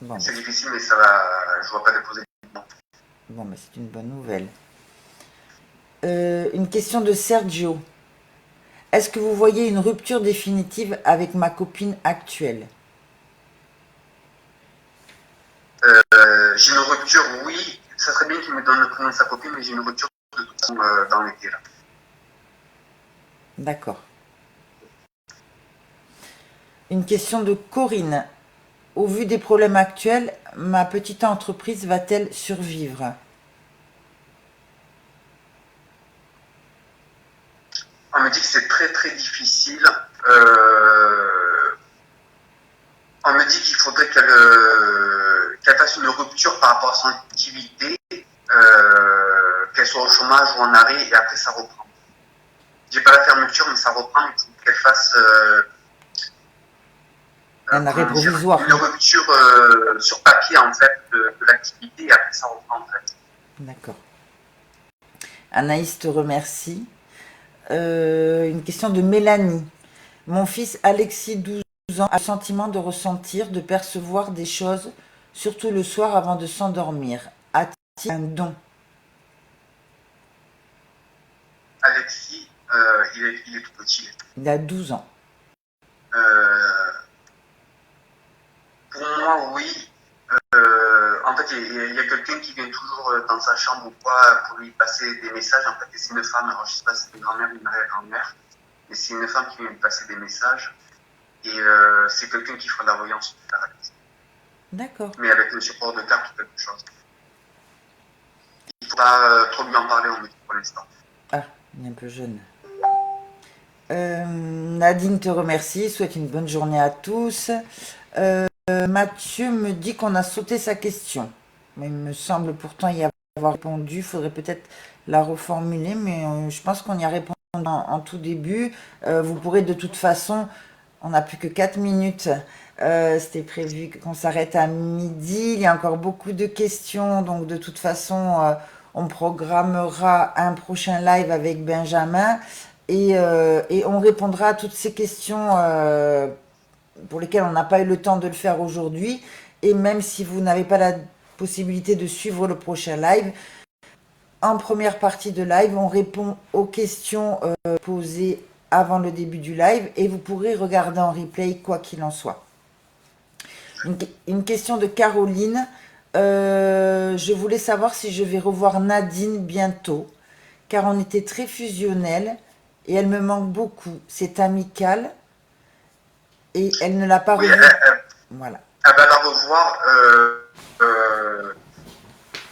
A: Bon,
B: c'est difficile, mais ça va. Je vois pas déposer.
A: Bon, mais c'est une bonne nouvelle. Une question de Sergio. Est-ce que vous voyez une rupture définitive avec ma copine actuelle?
B: J'ai une rupture, oui. Ça serait bien qu'il me donne le prénom de sa copine, mais j'ai une rupture de toute façon dans l'été là.
A: D'accord. Une question de Corinne. Au vu des problèmes actuels, ma petite entreprise va-t-elle survivre?
B: On me dit que c'est très très difficile. On me dit qu'il faudrait qu'elle fasse une rupture par rapport à son activité, qu'elle soit au chômage ou en arrêt, et après ça reprend. J'ai pas la fermeture, mais ça reprend. Il faut qu'elle fasse
A: un arrêt provisoire.
B: Une rupture sur papier en fait de l'activité, et après ça reprend en fait.
A: D'accord. Anaïs te remercie. Une question de Mélanie. Mon fils Alexis, 12 ans a le sentiment de ressentir, de percevoir des choses, surtout le soir avant de s'endormir. A-t-il un don?
B: Alexis, il est tout petit.
A: Il a 12 ans.
B: Euh, pour moi, oui. En fait, il y a quelqu'un qui vient toujours dans sa chambre ou quoi pour lui passer des messages. En fait, et c'est une femme, alors je sais pas si c'est une grand-mère ou une arrière-grand-mère, mais c'est une femme qui vient lui passer des messages. Et c'est quelqu'un qui fera de la voyance plus tard,
A: D'accord.
B: mais avec un support de carte ou quelque chose. Il ne faut pas trop lui en parler, on me dit pour l'instant.
A: Ah, il est un peu jeune. Nadine te remercie, souhaite une bonne journée à tous. Mathieu me dit qu'on a sauté sa question. Mais il me semble pourtant y avoir répondu. Il faudrait peut-être la reformuler, mais je pense qu'on y a répondu en tout début. Vous pourrez de toute façon, on n'a plus que 4 minutes. C'était prévu qu'on s'arrête à midi. Il y a encore beaucoup de questions, donc de toute façon, on programmera un prochain live avec Benjamin et on répondra à toutes ces questions pour lesquelles on n'a pas eu le temps de le faire aujourd'hui. Et même si vous n'avez pas la possibilité de suivre le prochain live, en première partie de live, on répond aux questions posées avant le début du live et vous pourrez regarder en replay quoi qu'il en soit. Une question de Caroline. Je voulais savoir si je vais revoir Nadine bientôt, car on était très fusionnels et elle me manque beaucoup. C'est amical et elle ne l'a pas
B: Oui,
A: revue. Voilà.
B: elle va la revoir.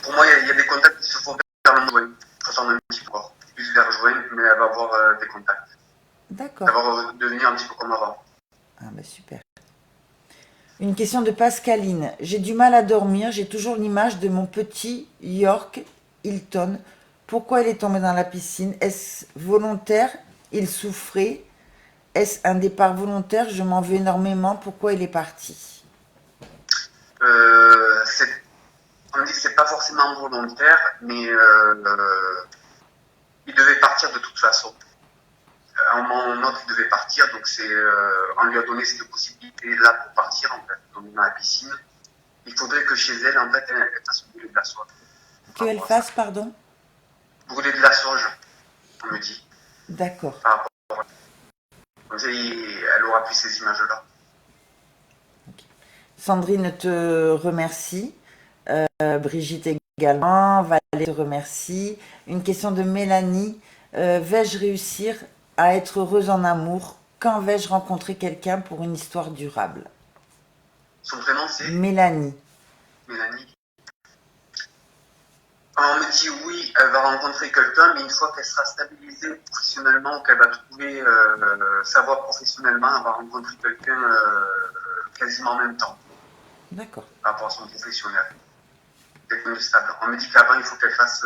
B: Pour moi, il y a des contacts qui se font vers le juin. Ça ressemble un petit peu plus vers juin, mais elle va avoir des contacts.
A: D'accord.
B: Elle va redevenir un petit peu comme avant.
A: Ah ben super. Une question de Pascaline. J'ai du mal à dormir, j'ai toujours l'image de mon petit York Hilton. Pourquoi il est tombé dans la piscine? Est-ce volontaire? Il souffrait? Est-ce un départ volontaire? Je m'en veux énormément. Pourquoi il est parti?
B: On dit que c'est pas forcément volontaire, mais il devait partir de toute façon. À un moment ou un autre, il devait partir, donc on lui a donné cette possibilité-là pour partir, en fait, donc dans la piscine. Il faudrait que chez elle, en fait, elle fasse brûler de la sauge.
A: Qu'elle fasse, pardon?
B: Brûler de la sauge, on me dit.
A: D'accord.
B: Par rapport à... Comme ça, elle aura plus ces images-là.
A: Okay. Sandrine te remercie. Brigitte également. Valérie te remercie. Une question de Mélanie. Vais-je réussir à être heureuse en amour? Quand vais-je rencontrer quelqu'un pour une histoire durable?
B: Son prénom, c'est
A: Mélanie.
B: Mélanie. On me dit oui, elle va rencontrer quelqu'un, mais une fois qu'elle sera stabilisée professionnellement, qu'elle va trouver sa voie professionnellement, elle va rencontrer quelqu'un quasiment en même temps.
A: D'accord.
B: Par rapport à son professionnel. Quelqu'un de stable. On me dit qu'avant, il faut qu'elle fasse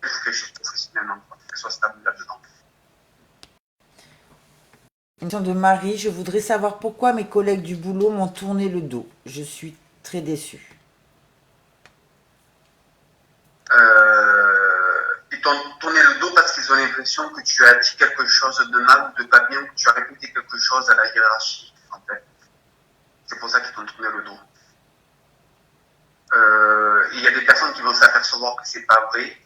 B: quelque chose professionnellement, qu'elle soit stable là-dedans.
A: Une question de Marie. Je voudrais savoir pourquoi mes collègues du boulot m'ont tourné le dos. Je suis très déçue.
B: Ils t'ont tourné le dos parce qu'ils ont l'impression que tu as dit quelque chose de mal ou de pas bien, ou que tu as répété quelque chose à la hiérarchie, en fait. C'est pour ça qu'ils t'ont tourné le dos. Il y a des personnes qui vont s'apercevoir que c'est pas vrai,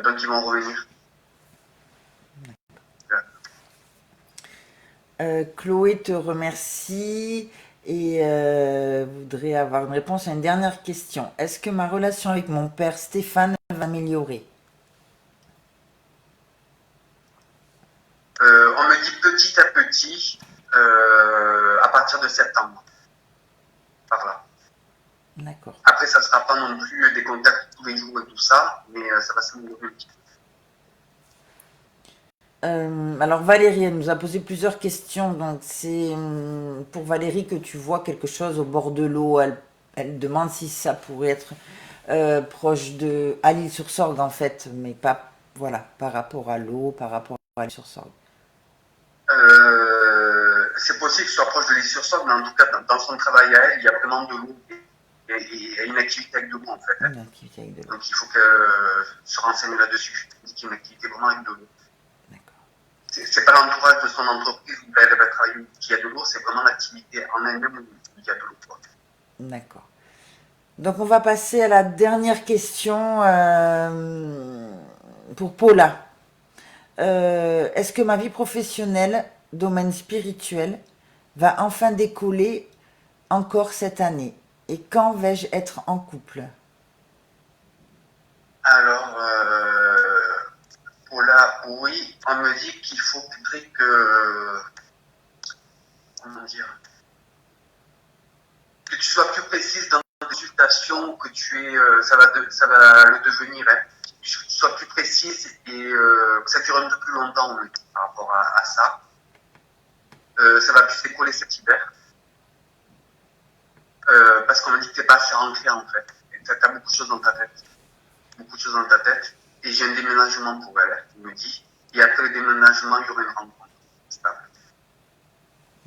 B: donc ils vont revenir.
A: Chloé te remercie et voudrait avoir une réponse à une dernière question. Est-ce que ma relation avec mon père Stéphane va améliorer?
B: On me dit petit à petit, à partir de septembre. Par là.
A: D'accord.
B: Après, ça ne sera pas non plus des contacts tous les jours et tout ça, mais ça va s'améliorer un petit peu.
A: Alors Valérie, elle nous a posé plusieurs questions. Donc c'est pour Valérie que tu vois quelque chose au bord de l'eau. Elle demande si ça pourrait être proche de à l'île-sur-Sorgue en fait, mais pas voilà par rapport à l'eau, par rapport à l'île-sur-Sorgue.
B: C'est possible que ce soit proche de l'île-sur-Sorgue, mais en tout cas, dans son travail à elle, il y a vraiment de l'eau et une activité avec de l'eau en fait.
A: Une activité avec de l'eau.
B: Donc il faut qu'elle se renseigne là-dessus. Il dit qu'il y a une activité vraiment avec de l'eau.
A: D'accord.
B: C'est pas pas l'entourage de son entreprise où elle va travailler qui a de lourd, c'est vraiment l'activité en elle-même où il y a de lourd, quoi.
A: D'accord. Donc on va passer à la dernière question pour Paula. Est-ce que ma vie professionnelle, domaine spirituel, va enfin décoller encore cette année? Et quand vais-je être en couple?
B: Alors, Paula, oui, on me dit qu'il faudrait que, comment dire, que tu sois plus précise dans tes consultations, que tu es, ça va le devenir, hein. Que tu sois plus précise et que ça dure un peu plus longtemps, on me dit, par rapport à ça. Ça va plus décoller cet hiver. Parce qu'on m'a dit que t'es pas assez rentré en fait. T'as beaucoup de choses dans ta tête. Beaucoup de choses dans ta tête. Et j'ai un déménagement pour elle, il me dit. Et après le déménagement, il y aura une rencontre stable.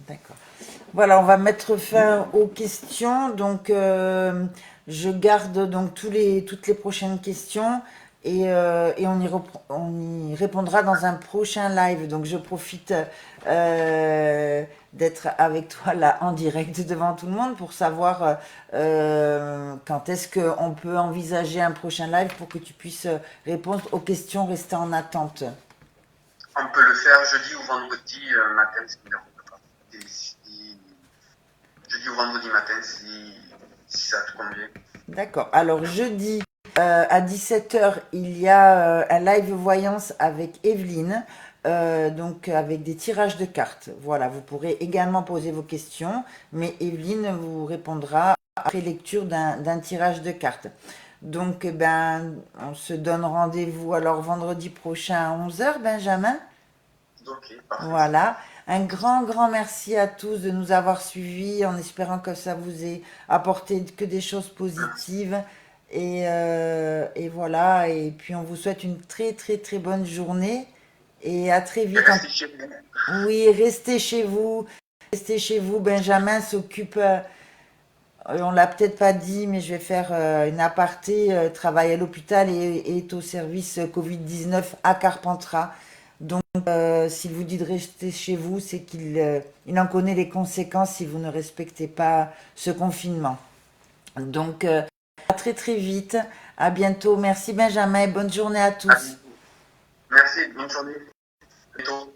A: D'accord. Voilà, on va mettre fin aux questions. Donc, je garde donc toutes les prochaines questions et on y répondra dans un prochain live. Donc, je profite d'être avec toi là en direct devant tout le monde pour savoir quand est-ce qu'on peut envisager un prochain live pour que tu puisses répondre aux questions restées en attente.
B: On peut le faire jeudi ou vendredi matin, si ça ne dérange pas. Jeudi ou vendredi matin, si ça te convient.
A: D'accord. Alors, jeudi à 17h, il y a un live voyance avec Evelyne, donc avec des tirages de cartes. Voilà, vous pourrez également poser vos questions, mais Evelyne vous répondra après lecture d'un tirage de cartes. Donc, ben, on se donne rendez-vous alors vendredi prochain à 11h, Benjamin.
B: Ok, parfait.
A: Voilà. Un grand, grand merci à tous de nous avoir suivis en espérant que ça vous ait apporté que des choses positives. Et voilà. Et puis on vous souhaite une très, très, très bonne journée. Et à très vite.
B: Restez chez vous.
A: Oui, restez chez vous. Restez chez vous. Benjamin s'occupe, on l'a peut-être pas dit, mais je vais faire une aparté, travaille à l'hôpital et est au service Covid-19 à Carpentras. Donc, s'il vous dit de rester chez vous, c'est qu'il en connaît les conséquences si vous ne respectez pas ce confinement. Donc, à très très vite. À bientôt. Merci Benjamin. Bonne journée à tous.
B: Merci, bonne journée. À bientôt.